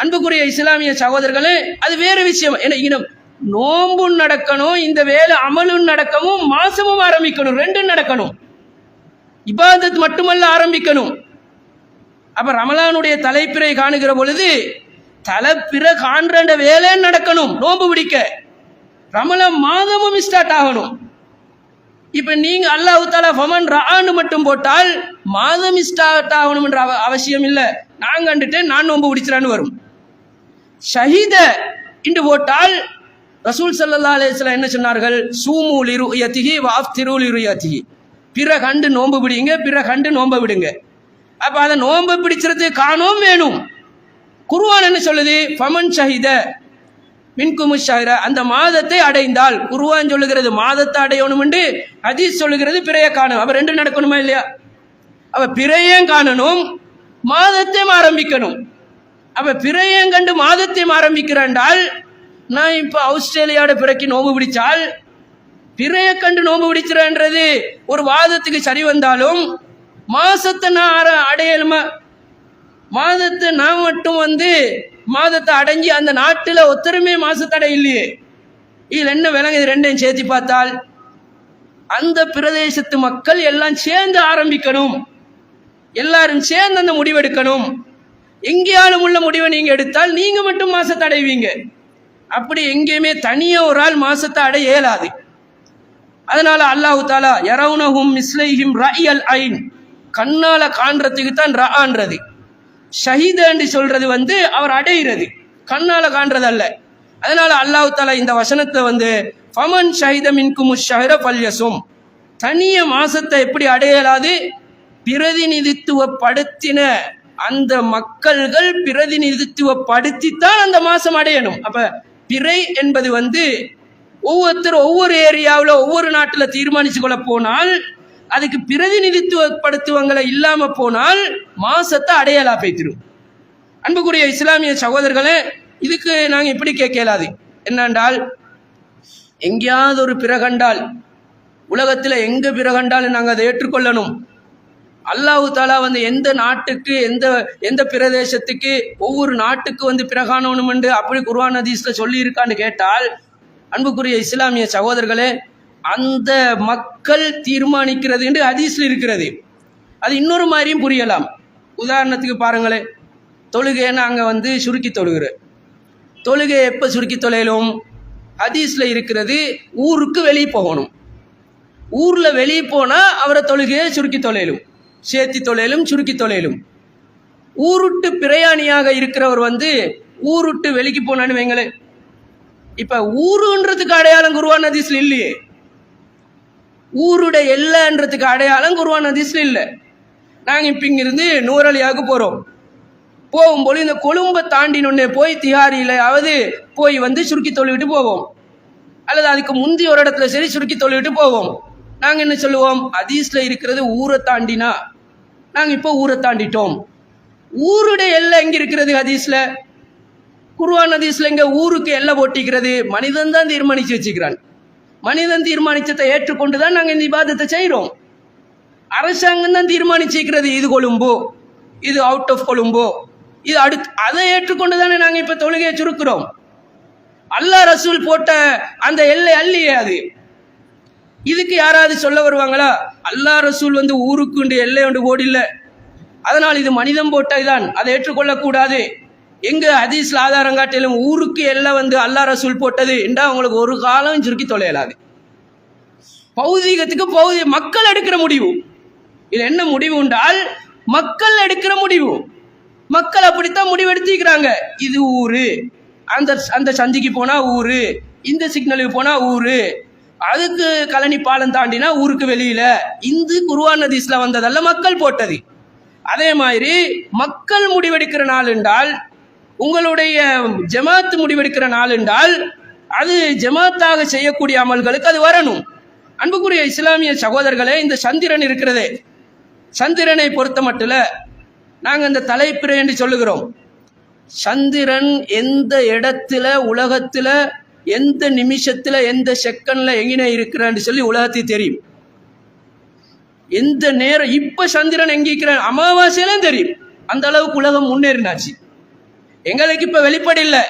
A: அன்புக்குரிய இஸ்லாமிய சகோதரர்களே, அது வேற விஷயம். ஏன்னா நோன்பு நடக்கணும், இந்த வேலை அமலும் நடக்கணும், மாசமும் ஆரம்பிக்கணும், ரெண்டும் நடக்கணும். இபாதத் மட்டுமல்ல ஆரம்பிக்கணும். அப்ப ரமலானுடைய தலைப்பிறை காணுகிற பொழுது தலைப்பிறை காண்ற வேலை நடக்கணும். நோன்பு பிடிக்க ரமலான் மாதமும் ஸ்டார்ட் ஆகணும். இப்ப நீங்க அல்லாஹ் தஆலா ஃபமன் ரஆன்னு மட்டும் போட்டால் மாதம் ஸ்டார்ட் ஆகணும் என்ற அவசியம் இல்லை. நான் கண்டுட்டேன் நான் நோன்பு பிடிச்சிரான்னு வரும். ஷஹீத என்று போட்டால் ரசூல் ஸல்லல்லாஹு அலைஹி வஸல்லம் என்ன சொன்னார்கள்? சூமு லிருயதிஹி வ அஃப்திரு லிருயதிஹி, பிற கண்டு நோன்பு பிடிங்க, பிற கண்டு நோன்பு விடுங்க. அப்ப அதை நோன்பு பிடிச்சிறதுக்கு காணோம் வேணும். குர்ஆன் என்ன சொல்லுது? ஃபமன் ஷஹீத மின்கும் ஷஹர, அந்த மாதத்தை அடைந்தால். குர்ஆன் சொல்லுகிறது மாதத்தை அடையணும் என்று, ஹதீஸ் சொல்லுகிறது பிறையை காணும். அப்ப ரெண்டு நடக்கணுமா இல்லையா? அப்ப பிறையும் காணணும், மாதத்தையும் ஆரம்பிக்கணும். அப்ப பிறையும் கண்டு மாதத்தையும் ஆரம்பிக்கிறாண்டால், நான் இப்ப ஆஸ்திரேலியாவோட பிறைக்கு நோம்பு பிடிச்சால் பிறையை கண்டு நோம்பு பிடிச்சிறன்றது ஒரு வாதத்துக்கு சரி வந்தாலும், மாசத்தை நான் அடையலுமா? மாதத்தை நான் மட்டும் மாதத்தை அடைஞ்சி அந்த நாட்டில் ஒத்தருமே மாசத்தை அடையில்லையே. இதுல என்ன விளங்குது? ரெண்டையும் சேர்த்து பார்த்தால் அந்த பிரதேசத்து மக்கள் எல்லாம் சேர்ந்து ஆரம்பிக்கணும், எல்லாரும் சேர்ந்து அந்த முடிவெடுக்கணும். எங்கேயாலும் உள்ள முடிவை நீங்க எடுத்தால் நீங்க மட்டும் மாசத்தை அடைவீங்க. அப்படி எங்கேயுமே தனியா ஒரு ஆள் மாசத்தை அடைய இயலாது. அதனால அல்லாஹ் தஆலா யரவுனஹும் மிஸ்லைஹிம் ரஅயல் ஐன், கண்ணால காண்றதுக்கு தான் ரஆன்றது. ஷஹீத என்று சொல்றது அவர் அடைகிறது, கண்ணால காண்றது அல்ல. அதனால அல்லாஹ் தஆலா இந்த வசனத்தை ஃபமன் ஷஹீத மின்கும் ஷஹர ஃபல்யசும், தனிய மாசத்தை எப்படி அடையலாது? பிரதிநிதித்துவப்படுத்தின அந்த மக்கள்கள் பிரதிநிதித்துவப்படுத்தித்தான் அந்த மாசம் அடையணும். அப்ப பிறை என்பது ஒவ்வொருத்தர் ஒவ்வொரு ஏரியாவில் ஒவ்வொரு நாட்டில் தீர்மானிச்சு கொள்ள போனால், அதுக்கு பிரதிநிதித்துவப்படுத்துவங்களை இல்லாம போனால் மாசத்தை அடையலா போய்த்திரும். அன்புக்குரிய இஸ்லாமிய சகோதரர்களே, இதுக்கு நாங்க இப்படி கேட்கலாது. என்னென்றால், எங்கேயாவது ஒரு பிறகண்டால், உலகத்தில் எங்க பிறகண்டாலும் நாங்கள் அதை ஏற்றுக்கொள்ளணும். அல்லாஹ் தஆலா எந்த நாட்டுக்கு எந்த பிரதேசத்துக்கு ஒவ்வொரு நாட்டுக்கு பிறகானணும் என்று அப்படி குர்ஆன் ஹதீஸ்ல சொல்லி இருக்கான்னு கேட்டால், அன்புக்குரிய இஸ்லாமிய சகோதரர்களே, அந்த மக்கள் தீர்மானிக்கிறது என்று ஹதீஸ்ல இருக்கிறது. அது இன்னொரு மாதிரியும் புரியலாம். உதாரணத்துக்கு பாருங்களேன், தொழுகைன்னு அங்கே சுருக்கி தொழுகிற தொழுகை எப்போ சுருக்கி தொலைலும்? ஹதீஸ்ல இருக்கிறது ஊருக்கு வெளியே போகணும். ஊர்ல வெளியே போனா அவரை தொழுகையை சுருக்கி தொலைலும், சேர்த்தி தொலைலும், சுருக்கி தொலைலும். ஊருட்டு பிரயாணியாக இருக்கிறவர் ஊருட்டு வெளிக்கு போனான்னு வைங்களேன், இப்ப ஊருன்றதுக்கு அடையாளம் குர்ஆன் ஹதீஸ்ல இல்லையே. ஊருடைய எல்லைன்றதுக்கு அடையாளம் குர்ஆன் ஹதீஸ்ல இல்லை. நாங்கள் இப்போ இங்கிருந்து நூறலியாவுக்கு போகிறோம். போகும்போது இந்த கொழும்பை தாண்டினொன்னே போய் திஹாரியிலாவது போய் வந்து சுருக்கி தொழுவிட்டு போவோம், அல்லது அதுக்கு முந்தி ஒரு இடத்துல சரி சுருக்கி தொழுவிட்டு போவோம். நாங்கள் என்ன சொல்லுவோம், ஹதீஸில் இருக்கிறது ஊரை தாண்டினா நாங்கள் இப்போ ஊரை தாண்டிட்டோம். ஊருடைய எல்லை எங்கே இருக்கிறது ஹதீஸில்? குர்ஆன் ஹதீஸில் எங்கே ஊருக்கு எல்லை போட்டிக்கிறது? மனிதன் தான் தீர்மானித்து வச்சுக்கிறான். மனிதன் தீர்மானிச்சதை ஏற்றுக்கொண்டு தான் நாங்கள் இந்த இபாதத்தை செய்கிறோம். அரசாங்கம் தான் தீர்மானிச்சிருக்கிறது, இது கொழும்போ, இது அவுட் ஆஃப் கொழும்போ, இது அடுத்து. அதை ஏற்றுக்கொண்டு தானே நாங்கள் இப்போ தொழுகையை சுருக்கிறோம். அல்லாஹ் ரசூல் போட்ட அந்த எல்லை அல்லையே அது. இதுக்கு யாராவது சொல்ல வருவாங்களா? அல்லாஹ் ரசூல் வந்து ஊருக்கு எல்லை ஒன்று போடில்ல, அதனால் இது மனிதன் போட்டதுதான், அதை ஏற்றுக்கொள்ளக்கூடாது. எங்க ஹதீஸ்ல ஆதாரம் காட்டிலும் ஊருக்கு எல்லை வந்து அல்லாஹ் ரசூல் போட்டது என்றா உங்களுக்கு ஒரு காலம் சுருக்கி தொலையலாது. பௌதீகத்துக்கு மக்கள் எடுக்கிற முடிவு. இது என்ன முடிவு என்றால் மக்கள் எடுக்கிற முடிவு. மக்கள் அப்படித்தான் முடிவெடுத்திருக்கிறாங்க. இது ஊரு, அந்த சந்திக்கு போனா ஊரு, இந்த சிக்னலுக்கு போனா ஊரு, அதுக்கு கழனி பாலம் தாண்டினா ஊருக்கு வெளியில. இந்த குர்ஆன் ஹதீஸ்ல வந்ததல்ல, மக்கள் போட்டது. அதே மாதிரி மக்கள் முடிவெடுக்கிற நாள் என்றால், உங்களுடைய ஜமாத் முடிவெடுக்கிற நாள் என்றால், அது ஜமாத்தாக செய்யக்கூடிய அமல்களுக்கு அது வரணும். அன்புக்குரிய இஸ்லாமிய சகோதரர்களே, இந்த சந்திரன் இருக்கிறதே, சந்திரனை பொறுத்த மட்டும் நாங்கள் இந்த தலைப்பிறை என்று சொல்லுகிறோம். சந்திரன் எந்த இடத்துல உலகத்தில் எந்த நிமிஷத்தில் எந்த செகண்ட்ல எங்கே இருக்கிறான்னு சொல்லி உலகத்துக்கு தெரியும். எந்த நேரம் இப்ப சந்திரன் எங்க இருக்கிறான் அமாவாசையிலும் தெரியும். அந்த அளவுக்கு உலகம் முன்னேறினாச்சு. எங்களுக்கு இப்ப வெளிப்பட இல்லை,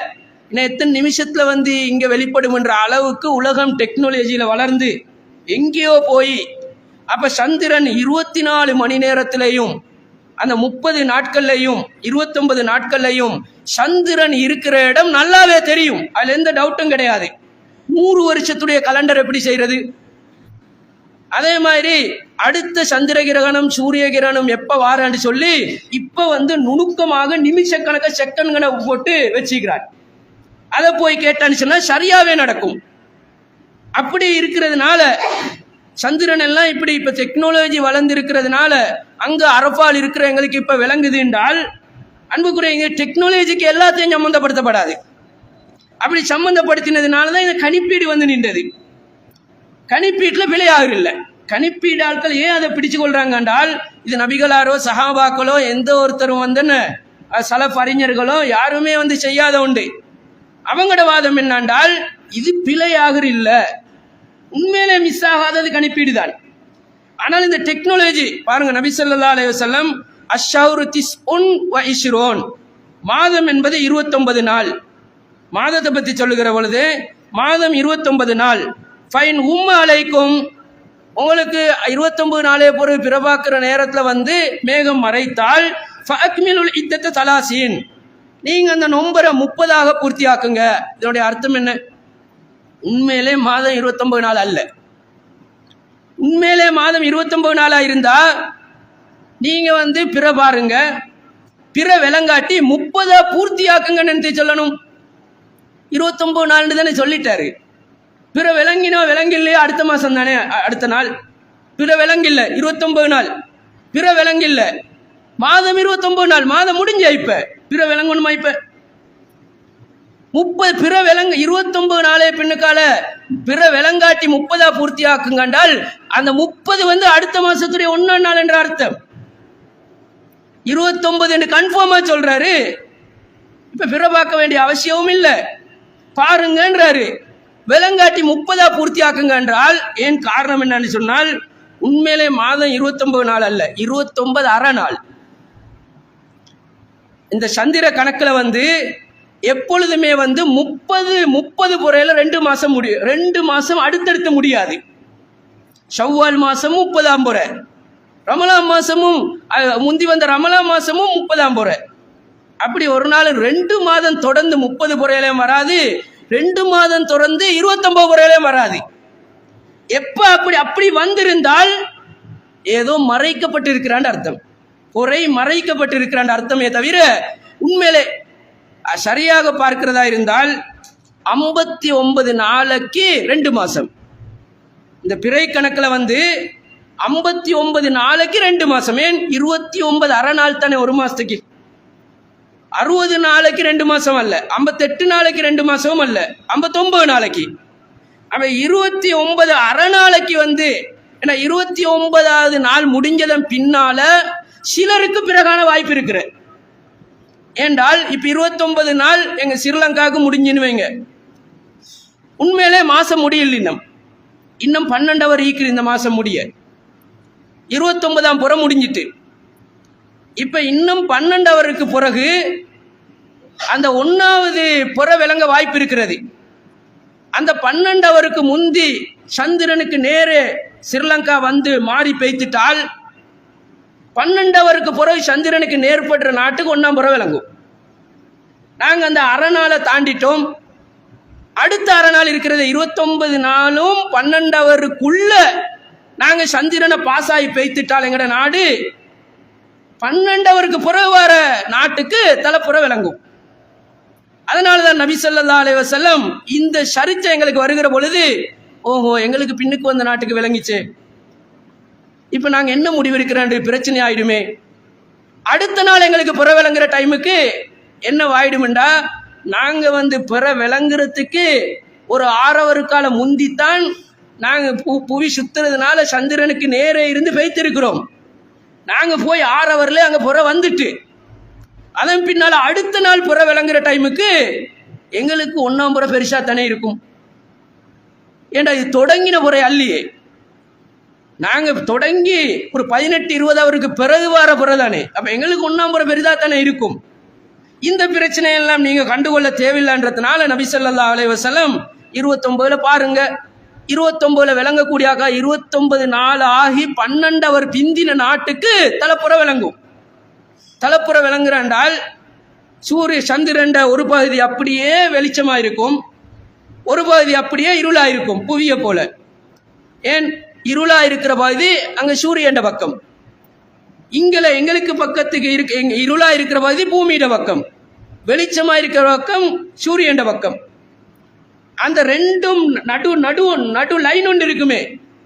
A: இன்னும் எத்தனை நிமிஷத்துல வந்து இங்க வெளிப்படும் என்ற அளவுக்கு உலகம் டெக்னாலஜியில வளர்ந்து எங்கேயோ போய், அப்ப சந்திரன் 24 மணி நேரத்திலையும் அந்த 30 நாட்கள்லையும் 29 நாட்கள்லையும் சந்திரன் இருக்கிற இடம் நல்லாவே தெரியும். அதுல எந்த டவுட்டும் கிடையாது. 100 வருஷத்துடைய கலண்டர் எப்படி செய்யறது? அதே மாதிரி அடுத்த சந்திர கிரகணம் சூரிய கிரகணம் எப்ப வாரான்னு சொல்லி இப்ப வந்து நுணுக்கமாக நிமிஷ கணக்க செகண்ட் கணக்கு போட்டு வச்சுக்கிறார். அதை போய் கேட்டான்னு சொன்னா சரியாவே நடக்கும். அப்படி இருக்கிறதுனால சந்திரன் எல்லாம் இப்படி இப்ப டெக்னாலஜி வளர்ந்து இருக்கிறதுனால அங்க அரபால் இருக்கிற எங்களுக்கு இப்ப விளங்குது என்றால், அன்புக்குரிய டெக்னாலஜிக்கு எல்லாத்தையும் சம்பந்தப்படுத்தப்படாது. அப்படி சம்பந்தப்படுத்தினதுனாலதான் இந்த கணிப்பீடு வந்து நின்றது. கணிப்பீட்டுல பிழையாக இல்லை. கணிப்பீடு ஆட்கள் ஏன் அதை பிடிச்சு கொள்றாங்க என்றால், இது நபிகளாரோ சஹாபாக்களோ எந்த ஒருத்தரும் வந்து சலஃப் அறிஞர்களோ யாருமே வந்து செய்யாத உண்டு. அவங்களோட வாதம் என்னென்றால், இது பிழையாக இல்லை, உண்மையிலே மிஸ் ஆகாதது கணிப்பீடு தான். ஆனால் இந்த டெக்னாலஜி பாருங்க, நபி ஸல்லல்லாஹு அலைஹி வஸல்லம் அஷ்ஷஹ்ரு திஸ்உன் வ இஷ்ரூன், மாதம் என்பது 29 நாள். மாதத்தை பற்றி சொல்லுகிற பொழுது மாதம் 29 நாள். ஃபைன் அலைக்கும், உங்களுக்கு 29 நாளே பொறுத்து பிறப்பாக்குற நேரத்தில் வந்து மேகம் மறைத்தால் ஃபஅக்மிலுல் இத்தத்த தலாசீன், நீங்க அந்த நொம்பரை 30ஆக பூர்த்தியாக்குங்க. இதனுடைய அர்த்தம் என்ன? உண்மையிலே மாதம் 29 நாள் அல்ல. உண்மையிலே மாதம் 29 நாளா இருந்தா நீங்க வந்து பிற பாருங்க, பிற விலங்காட்டி 30 பூர்த்தியாக்குங்கன்னு சொல்லணும். 29 நாள்னு தானே சொல்லிட்டாரு. பிற விலங்கினோ விலங்கில்லையோ அடுத்த மாசம் தானே, அடுத்த நாள். பிற விலங்கில்ல 29 நாள், பிற விலங்கில்ல மாதம் 29 நாள். மாதம் முடிஞ்ச இப்ப பிற விலங்கணுமா? இப்ப 30 பிற விலங்கு 29 நாளே பின்னுக்கால பிற விலங்காட்டி 30 பூர்த்தியாக்குங்கண்டால் அந்த 30 வந்து அடுத்த மாசத்துடைய 1 நாள் என்ற அர்த்தம். 29 என்று கன்ஃபார்மா சொல்றாரு. இப்ப பிற பார்க்க வேண்டிய அவசியமும் இல்லை, பாருங்கன்றாரு. விலங்காட்டி 30 பூர்த்தியாக்குங்க என்றால் ஏன் காரணம் என்னன்னு சொன்னால், உண்மையிலே மாதம் 29 நாள் அல்ல, 29 அரை நாள். இந்த சந்திர கணக்குல வந்து எப்பொழுதுமே வந்து 30 புறையில 2 மாசம் முடியும். 2 மாசம் அடுத்தடுத்து முடியாது. ஷவ்வால் மாசமும் 30ஆம் புறை, ரமலான் மாசமும் முந்தி வந்த ரமலான் மாசமும் 30ஆம் புறை. அப்படி ஒரு நாள் 2 மாதம் தொடர்ந்து 30 புறையிலையும் வராது, 2 மாதம் தொடர்ந்து 29 புறையிலையும் வராது. எப்ப அப்படி வந்திருந்தால் ஏதோ மறைக்கப்பட்டிருக்கிறான் அர்த்தம், புறை மறைக்கப்பட்டிருக்கிறான் அர்த்தமே தவிர, உண்மையிலே சரியாக பார்க்கிறதா இருந்தால் 59 நாளைக்கு 2 மாசம். இந்த பிறை கணக்குல 59 நாளைக்கு 2 மாசம். ஏன் 29 அரை நாள் தானே ஒரு மாசத்துக்கு. 60 நாளைக்கு 2 மாசம் அல்ல, 58 நாளைக்கு 2 மாசமும் அல்ல, 59 நாளைக்கு. அவன் 29 அரை நாளைக்கு ஏன்னா 29வது நாள் முடிஞ்சதன் பின்னால சிலருக்கு பிறகான வாய்ப்பு இருக்கிற. ஏண்டால் இப்ப 29 நாள் எங்க ஸ்ரீலங்காவுக்கு முடிஞ்சுன்னு வைங்க, உண்மையிலே மாசம் முடியல. இன்னும் 12 அவர் ஈக்குற இந்த மாசம் முடிய 29ஆம் புறம் முடிஞ்சிட்டு. இப்ப இன்னும் 12 அவருக்கு பிறகு அந்த 1வது புற விளங்க வாய்ப்பு இருக்கிறது. அந்த 12 அவருக்கு முந்தி சந்திரனுக்கு நேரே ஸ்ரீலங்கா மாறி பெய்த்துட்டால் 12 அவருக்கு பிறகு சந்திரனுக்கு நேர்படுற நாட்டுக்கு 1ஆம் புற விளங்கும். நாங்க அந்த அரை நாளை தாண்டிட்டோம். அடுத்த அரை நாள் இருக்கிறது 29 நாளும் 12 அவருக்குள்ள நாங்க சந்திரனை பாஸ் ஆகி பெய்த்துட்டால் எங்கட நாடு 12 அவருக்கு பிறகு வர நாட்டுக்கு தலைப்புற விளங்கும். அதனாலதான் நபி ஸல்லல்லாஹு அலைஹி வஸல்லம் இந்த ஷரித்தை எங்களுக்கு வருகிற பொழுது, ஓஹோ எங்களுக்கு பின்னுக்கு வந்த நாட்டுக்கு விளங்கிச்சு, இப்ப நாங்க என்ன முடிவெடுக்கிறோம் பிரச்சனை ஆயிடுமே. அடுத்த நாள் எங்களுக்கு புற விளங்குற டைமுக்கு என்ன ஆயிடுமெண்டா, நாங்க புற விளங்குறதுக்கு ஒரு 6 அவருக்கால முந்தித்தான் நாங்க புவி சுத்துறதுனால சந்திரனுக்கு நேரே இருந்து பெய்த்திருக்கிறோம். நாங்க போய் 6 அவர்ல அங்க புற வந்துட்டு, அதன் பின்னால அடுத்த நாள் புற விளங்குற டைமுக்கு எங்களுக்கு 1ஆம் புற பெருசா தானே இருக்கும். ஏண்டா இது தொடங்கின புறை அல்லியே, நாங்க தொடங்கி ஒரு 18-20 அவருக்கு பிறகு வர புற தானே. அப்ப எங்களுக்கு 1ஆம் புற பெரிதா தானே இருக்கும். இந்த பிரச்சனையெல்லாம் நீங்க கண்டுகொள்ள தேவையில்லைன்றதுனால நபி ஸல்லல்லாஹு அலைஹி வஸல்லம் 29ல பாருங்க, 29ல விளங்கக்கூடியாக்கா 29 நாள் ஆகி 12 அவர் பிந்தின நாட்டுக்கு தலைப்புற விளங்கும். தலைப்புற விளங்குறாண்டால் சூரிய சந்திரண்ட ஒரு பகுதி அப்படியே வெளிச்சமா இருக்கும், ஒரு பகுதி அப்படியே இருளா இருக்கும் புவிய போல. ஏன் இருளா இருக்கிற பகுதி அங்க சூரியண்ட பக்கம், இங்கல எங்களுக்கு பக்கத்துக்கு இருளா இருக்கிற பகுதி பூமியிட பக்கம், வெளிச்சமா இருக்கிற பக்கம் சூரியண்ட பக்கம். அந்த ரெண்டும் நடு லைன் ஒன்று இருக்குமே,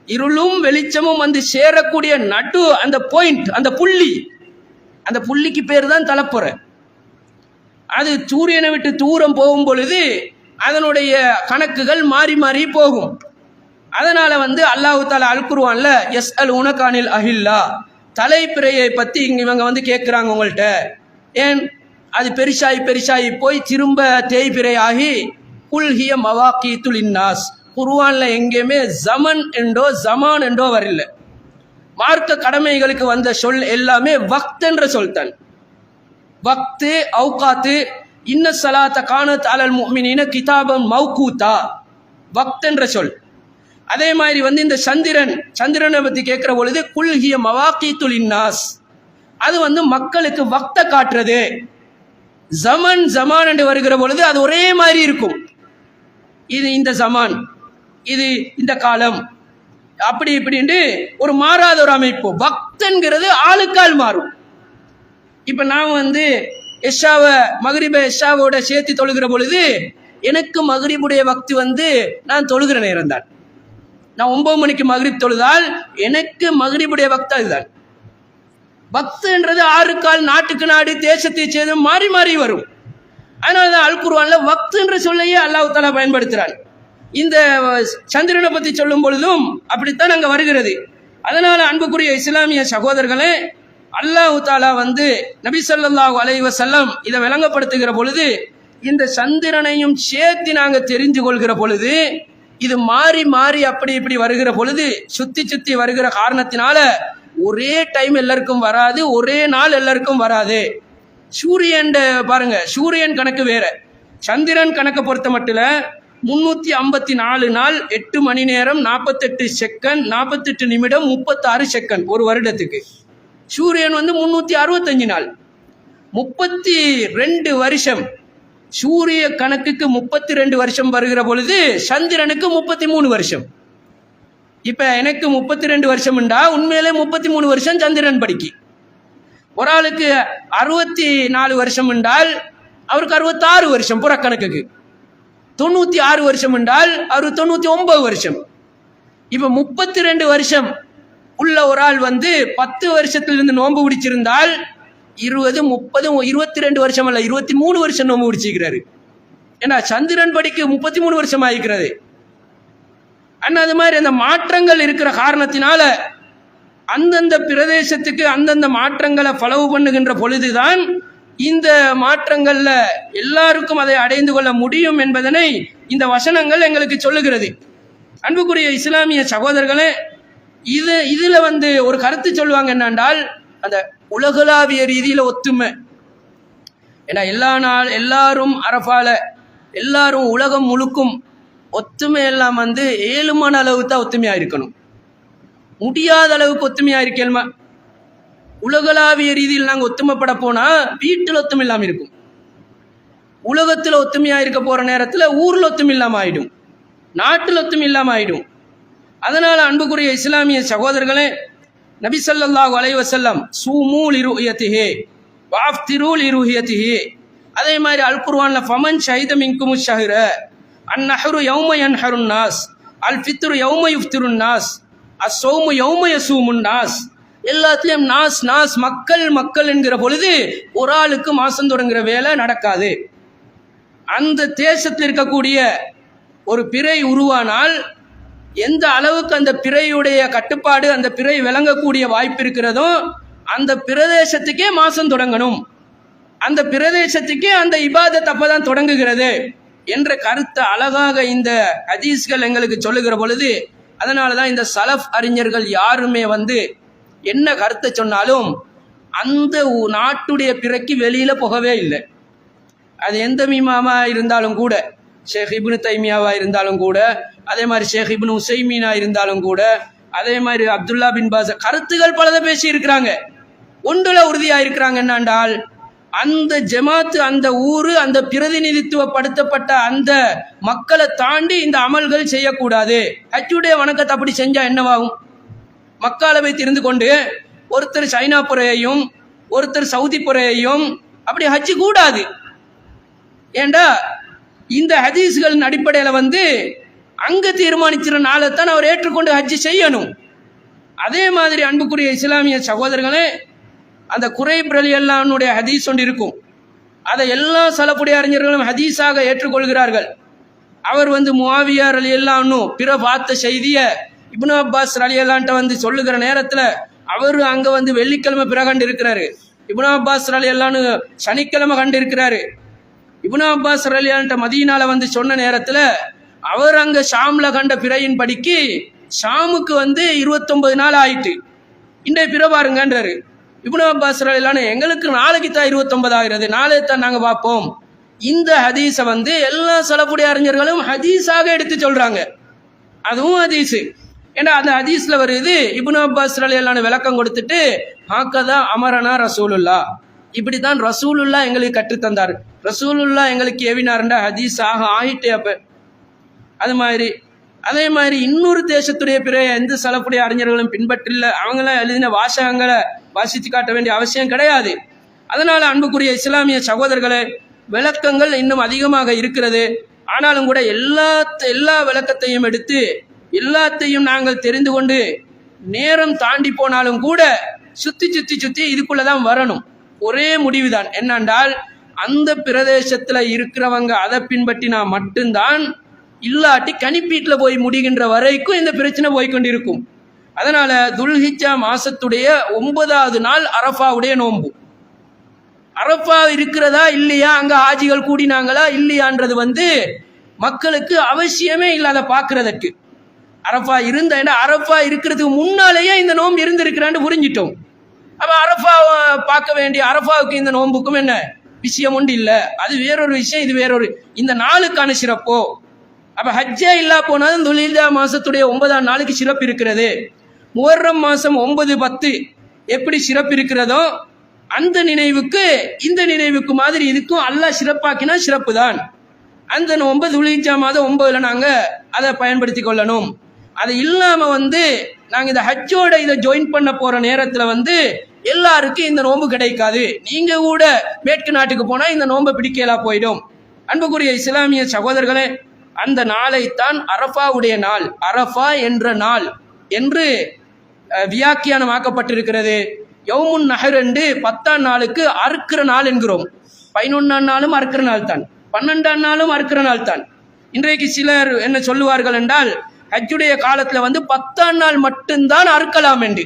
A: இருளும் வெளிச்சமும் சேரக்கூடிய நடு அந்த பாயிண்ட், அந்த புள்ளி, அந்த புள்ளிக்கு பேர் தான் தலைப்புற. அது சூரியனை விட்டு தூரம் போகும் பொழுது அதனுடைய கணக்குகள் மாறி மாறி போகும். அதனால அல்லாஹ் தஆலா அல் குர்ஆன்ல யஸ்அலூனக அனில் அஹில்லா, தலைப்பிறையை பத்தி இவங்க கேட்குறாங்க உங்கள்கிட்ட. ஏன் அது பெருசாகி போய் திரும்ப தேய்பிறையாகி குல்ஹிய மவாக்கீத்து லின்னாஸ். குர்ஆன்ல எங்கேயுமே ஜமன் என்றோ ஜமான் என்றோ வரல. மார்க்க கடமைகளுக்கு வந்த சொல் எல்லாமே வக்த் என்ற சொல் தான். வக்து அவுகாத்து, இன்ன ஸலாத்த கானத் அலல் முஃமினீன கிதாபன் மௌகூதா, வக்த் என்ற சொல். அதே மாதிரி இந்த சந்திரனை பத்தி கேட்கிற பொழுது குல்ஹிய மவாக்கீத்து லின்னாஸ், அது மக்களுக்கு வக்த காட்டுறது. ஜமான் என்று வருகிற பொழுது அது ஒரே மாதிரி இருக்கும். இது இந்த ஜமான், இது இந்த காலம், அப்படி இப்படின்னு ஒரு மாறாத ஒரு அமைப்பு. வக்தங்கிறது ஆளுக்கால் மாறும். இப்ப நான் எஷாவோட சேர்த்து தொழுகிற பொழுது எனக்கு மகரிபுடைய வக்து நான் தொழுகிற நேரம் தான். நான் 9 மணிக்கு மகரிப் தொழுதால் எனக்கு மகரிபுடைய வக்து அதுதான். வக்துன்றது 6 கால், நாட்டுக்கு நாடு, தேசத்தை சேர்ந்து மாறி மாறி வரும். அதனாலதான் அல் குர்ஆன்ல வக்து என்ற சொல்லையே அல்லாஹ் தஆலா பயன்படுத்துறான். இந்த சந்திரனை பத்தி சொல்லும் பொழுதும் அப்படித்தான் அங்க வருகிறது. அதனால அன்புக்குரிய இஸ்லாமிய சகோதரர்களே, அல்லாஹ் தஆலா நபி ஸல்லல்லாஹு அலைஹி வஸல்லம் இதை விளங்கப்படுத்துகிற பொழுது இந்த சந்திரனையும் சேர்த்து நாங்க தெரிந்து கொள்கிற பொழுது, இது மாறி மாறி அப்படி இப்படி வருகிற பொழுது, சுத்தி வருகிற காரணத்தினால ஒரே டைம் எல்லாருக்கும் வராது, ஒரே நாள் எல்லாருக்கும் வராது. சூரியன் பாருங்க, சூரியன் கணக்கு வேற, சந்திரன் கணக்கை பொறுத்த மட்டும் 354 நாள் 8 மணி நேரம் 48 செகண்ட் 48 நிமிடம் 36 செகண்ட் ஒரு வருடத்துக்கு. சூரியன் 365 நாள் 32 வருஷம். சூரிய கணக்குக்கு 32 வருஷம் வருகிற பொழுது சந்திரனுக்கு 33 வருஷம். இப்ப எனக்கு 32 வருஷம் உண்டா, உண்மையிலே 33 வருஷம் சந்திரன் படிக்கு. ஒரு ஆளுக்கு 64 வருஷம் என்றால் அவருக்கு 66 வருஷம் புறக்கணக்குக்கு. 96 வருஷம் என்றால் அவர் 99 வருஷம். இப்ப 32 வருஷம் உள்ள ஒரு ஆள் வந்து 10 வருஷத்திலிருந்து நோன்பு பிடிச்சிருந்தால் 20, 30, 22 வருஷம் அல்ல 23 வருஷம் நோன்பு பிடிச்சிருக்கிறாரு. ஏன்னா சந்திரன் படிக்கு 33 வருஷம் ஆகிக்கிறது. அண்ணா அது மாதிரி அந்த மாற்றங்கள் இருக்கிற காரணத்தினால அந்தந்த பிரதேசத்துக்கு அந்தந்த மாற்றங்களை ஃபாலோ பண்ணுகின்ற பொழுதுதான் இந்த மாற்றங்கள்ல எல்லாருக்கும் அதை அடைந்து கொள்ள முடியும் என்பதனை இந்த வசனங்கள் எங்களுக்கு சொல்லுகிறது. அன்புக்குரிய இஸ்லாமிய சகோதரர்களே, இதுல வந்து ஒரு கருத்து சொல்லுவாங்க என்னென்றால் அந்த உலகளாவிய ரீதியில ஒத்துமை. ஏன்னா எல்லாரும் அரபால எல்லாரும் உலகம் முழுக்கும் ஒத்துமை எல்லாம் வந்து ஏழுமான அளவுக்கு தான் ஒத்துமையா இருக்கணும். முடியாத அளவுக்கு ஒத்துமையா இருக்கேன்மா. உலகளாவிய ரீதியில் நாங்கள் ஒத்துமைப்பட போனா வீட்டில் ஒத்துமை இல்லாம இருக்கும். உலகத்தில் ஒத்துமையா இருக்க போற நேரத்தில் ஊர்ல ஒத்துமை இல்லாம ஆயிடும், நாட்டில் ஒத்துமை இல்லாம ஆயிடும். அதனால அன்புக்குரிய இஸ்லாமிய சகோதரர்களே, நபி ஸல்லல்லாஹு அலைஹி வஸல்லம் சூமூ லிருயதிஹி வஅஃப்திரு லிருயதிஹி, அதே மாதிரி அல் குர்ஆன்ல ஃபமன் ஷஹித மின்கும் ஷஹ்ர அந்நஹ்ரு யௌம யன்ஹருன் நாஸ் அல் ஃபித்ரு யௌம யுஃப்திருன் நாஸ் அஸ்ஸௌமு யௌம யஸூமுன் நாஸ், எல்லாத்துலயும் நாஸ் நாஸ் மக்கள் மக்கள் என்கிற பொழுது ஒரு ஆளுக்கு மாசம் தொடங்குற வேலை நடக்காது. அந்த தேசத்தில் இருக்கக்கூடிய ஒரு பிறை உருவானால் எந்த அளவுக்கு அந்த பிறையுடைய கட்டுப்பாடு அந்த பிறை விளங்கக்கூடிய வாய்ப்பு இருக்கிறதோ அந்த பிரதேசத்துக்கே மாசம் தொடங்கணும், அந்த பிரதேசத்துக்கே அந்த இபாதத் அப்பதான் தொடங்குகிறது என்ற கருத்தை அழகாக இந்த ஹதீஸ்கள் எங்களுக்கு சொல்லுகிற பொழுது, அதனாலதான் இந்த சலஃப் அறிஞர்கள் யாருமே வந்து என்ன கருத்தை சொன்னாலும் அந்த நாட்டுடைய பிறைக்கு வெளியில போகவே இல்லை. அது எந்த மீமாமா இருந்தாலும் கூட, ஷேக் இப்னு தைமியாவா இருந்தாலும் கூட, அதே மாதிரி ஷேக் இப்னு உசைமீனா இருந்தாலும் கூட, அதே மாதிரி அப்துல்லா பின் பாஸ், கருத்துகள் பலதை பேசி இருக்கிறாங்க. ஒன்றுல உறுதியா இருக்கிறாங்க என்னண்டால் அந்த ஜமாத்து அந்த ஊரு அந்த பிரதிநிதித்துவப்படுத்தப்பட்ட அந்த மக்களை தாண்டி இந்த அமல்கள் செய்யக்கூடாது. ஹஜ்ஜுடைய வணக்கத்தை அப்படி செஞ்சா என்னவாகும்? மக்காலவை திருந்து கொண்டு ஒருத்தர் சைனா புறையையும் ஒருத்தர் சவுதி புறையையும் அப்படி ஹஜ்ஜு கூடாது. ஏண்டா இந்த ஹதீஸ்களின் அடிப்படையில வந்து அங்க தீர்மானிச்சிற நாளைத்தான் அவர் ஏற்றுக்கொண்டு ஹஜ்ஜு செய்யணும். அதே மாதிரி அன்புக்குரிய இஸ்லாமிய சகோதரர்களே, அந்த குரைப் ரலியல்லாஹுடைய ஹதீஸ் ஒன்று இருக்கும். அதை எல்லா சலஃபுடைய அறிஞர்களும் ஹதீஸாக ஏற்றுக்கொள்கிறார்கள். அவர் வந்து முஆவியா ரலியல்லாஹு பிற பார்த்த செய்திய இப்னு அப்பாஸ் ரலியல்லாஹு வந்து சொல்லுகிற நேரத்தில் அவர் அங்கே வந்து வெள்ளிக்கிழமை பிற கண்டு இருக்கிறாரு, இப்னு அப்பாஸ் ரலியல்லாஹு சனிக்கிழமை கண்டு இருக்கிறாரு. இப்னு அப்பாஸ் ரலியல்லாஹு மதீனால வந்து சொன்ன நேரத்தில் அவர் அங்கே ஷாம்ல கண்ட பிறையின் படிக்கு ஷாமுக்கு வந்து 29 நாள் ஆயிட்டு இன்றைய பிற பாருங்கன்றாரு. இப்னு அப்பாஸ் ரலியல்லாஹு எங்களுக்கு நாளைக்கு தான் 29 ஆகிறது, நாளை தான் நாங்கள் பார்ப்போம். இந்த ஹதீஸை வந்து எல்லா சலஃபுடைய அறிஞர்களும் ஹதீஸாக எடுத்து சொல்றாங்க. அதுவும் ஹதீஸு. ஏன்னா அந்த ஹதீஸ்ல வருது, இப்னு அப்பாஸ் ரலியல்லாஹு விளக்கம் கொடுத்துட்டு ஹாக்கதா அமரனா ரசூலுல்லா, இப்படித்தான் ரசூலுல்லா எங்களுக்கு கற்றுத்தந்தார், ரசூலுல்லா எங்களுக்கு ஏவினார்ண்டா ஹதீஸ் ஆகிட்டே. அப்ப அது மாதிரி அதே மாதிரி இன்னொரு தேசத்துடைய பிற எந்த சலஃபுடைய அறிஞர்களும் பின்பற்றில்ல. அவங்கள எழுதின வாசகங்களை வாசித்து காட்ட வேண்டிய அவசியம் கிடையாது. அதனால அன்புக்குரிய இஸ்லாமிய சகோதரர்களே, விளக்கங்கள் இன்னும் அதிகமாக இருக்கிறது. ஆனாலும் கூட எல்லா விளக்கத்தையும் எடுத்து எல்லாத்தையும் நாங்கள் தெரிந்து கொண்டு நேரம் தாண்டி போனாலும் கூட சுத்தி இதுக்குள்ளதான் வரணும். ஒரே முடிவுதான் என்னென்றால் அந்த பிரதேசத்துல இருக்கிறவங்க அதை பின்பற்றினா மட்டும்தான், இல்லாட்டி கணிப்பீட்டில் போய் முடிகின்ற வரைக்கும் இந்த பிரச்சனை போய்கொண்டிருக்கும். அதனால துல்ஹிஜ்ஜா மாசத்துடைய 9வது நாள் அரஃபாவுடைய நோன்பு. அரஃபா இருக்கிறதா இல்லையா, அங்க ஹாஜிகள் கூடினாங்களா இல்லையான்றது வந்து மக்களுக்கு அவசியமே இல்லாத பார்க்கறதுக்கு. அரஃபா அரஃபா இருக்கிறதுக்கு முன்னாலேயே இந்த நோன்பு இருந்திருக்கிறான்னு புரிஞ்சிட்டோம். அப்ப அரஃபா பார்க்க வேண்டிய அரஃபாவுக்கு இந்த நோன்புக்கும் என்ன விஷயம் உண்டு இல்லை, அது வேறொரு விஷயம், இது வேறொரு இந்த நாளுக்கான சிறப்போ. அப்ப ஹஜ்ஜே இல்லா போனாலும் துல்ஹிஜ்ஜா மாசத்துடைய 9ஆம் நாளுக்கு சிறப்பு இருக்கிறது. முஹர்ரம் மாசம் 9, 10 எப்படி சிறப்பு இருக்கிறதோ அந்த நினைவுக்கு இந்த நினைவுக்கு மாதிரி இதுக்கும் அல்லாஹ் சிறப்பாக்கினா சிறப்பு தான். அந்த நோன்பு துல்ஹிஜ்ஜா மாதம் 9ல நாங்க அதை பயன்படுத்தி கொள்ளணும். அது இல்லாம வந்து நாங்க இந்த ஹஜ்ஜோட இதை ஜாயின் பண்ண போற நேரத்துல வந்து எல்லாருக்கும் இந்த நோன்பு கிடைக்காது. நீங்க கூட மேற்கு நாட்டுக்கு போனா இந்த நோன்பை பிடிக்கலாம் போயிடும். அன்புக்குரிய இஸ்லாமிய சகோதரர்களே, அந்த நாளைத்தான் அரஃபாவுடைய நாள், அரஃபா என்ற நாள் என்று வியாக்கியானமாக்கப்பட்டிருக்கிறது. யௌமுன் நஹர் என்று 10ஆம் நாளுக்கு அறுக்கிற நாள் என்கிறோம். 11ஆம் நாளும் அறுக்கிற நாள் தான், 12ஆம் நாளும் அறுக்கிற நாள் தான். இன்றைக்கு சிலர் என்ன சொல்லுவார்கள் என்றால், ஹஜ்ஜுடைய காலத்துல 10ஆம் நாள் மட்டும்தான் அறுக்கலாம் என்று,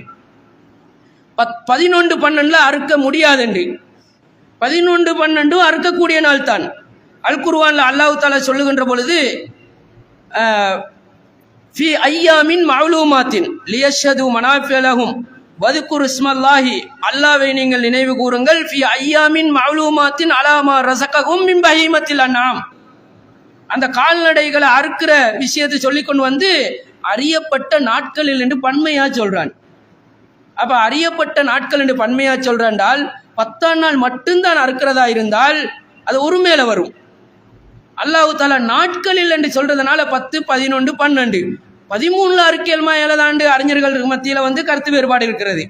A: 11, 12 அறுக்க முடியாது என்று. 11, 12 அறுக்கக்கூடிய நாள் தான். அல் குர்ஆன்ல அல்லாஹ் தஆலா சொல்லுகின்ற பொழுது ஃபி ஐயாமின் மஅலூமாத்தின் லியஷ்ஹது மனாஃபிஅ லஹும் வذ்குரு இஸ்மல்லாஹி, அல்லாஹ்வை நீங்கள் நினைவு கூறுங்கள், ஃபி ஐயாமின் மஅலூமாத்தின் அலா மா ரஸகஹும் மின் பஹீமத்தில் அன்ஆம். அந்த கால்நடைகளை அறுக்கிற விஷயத்தை சொல்லிக்கொண்டு அறியப்பட்ட நாட்களில் என்று பன்மையா சொல்றான். அப்ப அறியப்பட்ட நாட்கள் என்று பன்மையா சொல்றாண்டால் 10ஆம் நாள் மட்டும்தான் அறுக்கிறதா இருந்தால் அது ஒரு மேல வரும். அல்லாஹ் தஆலா நாட்களில் என்று சொல்றதுனால 10, 11, 12, 13 அறுக்கேல்மா ஏழதாண்டு அறிஞர்கள் மத்தியில கருத்து வேறுபாடு இருக்கிறது.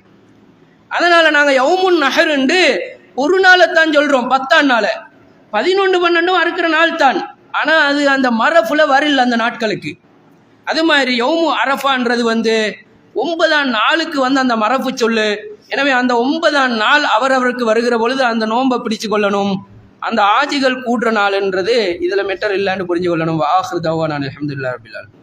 A: அதனால நாங்க யௌமுன் நஹர் என்று ஒரு நாளைத்தான் சொல்றோம், 10ஆம் நாள. 11, 12 அறுக்கிற நாள் தான், ஆனா அது அந்த மரபுல வரல அந்த நாட்களுக்கு. அது மாதிரி யௌமு அரஃபான்றது 9ஆம் நாளுக்கு அந்த மரபு சொல்லு. எனவே அந்த 9ஆம் நாள் அவரவருக்கு வருகிற பொழுது அந்த நோன்பை பிடிச்சு கொள்ளணும். அந்த ஆஜிகள் கூடுற நாள் என்றது இதுல மெட்டர் இல்லைன்னு புரிஞ்சு கொள்ளணும். ஆஹிரு தஅவானா அல்ஹம்துலில்லாஹி ரப்பில் ஆலமீன்.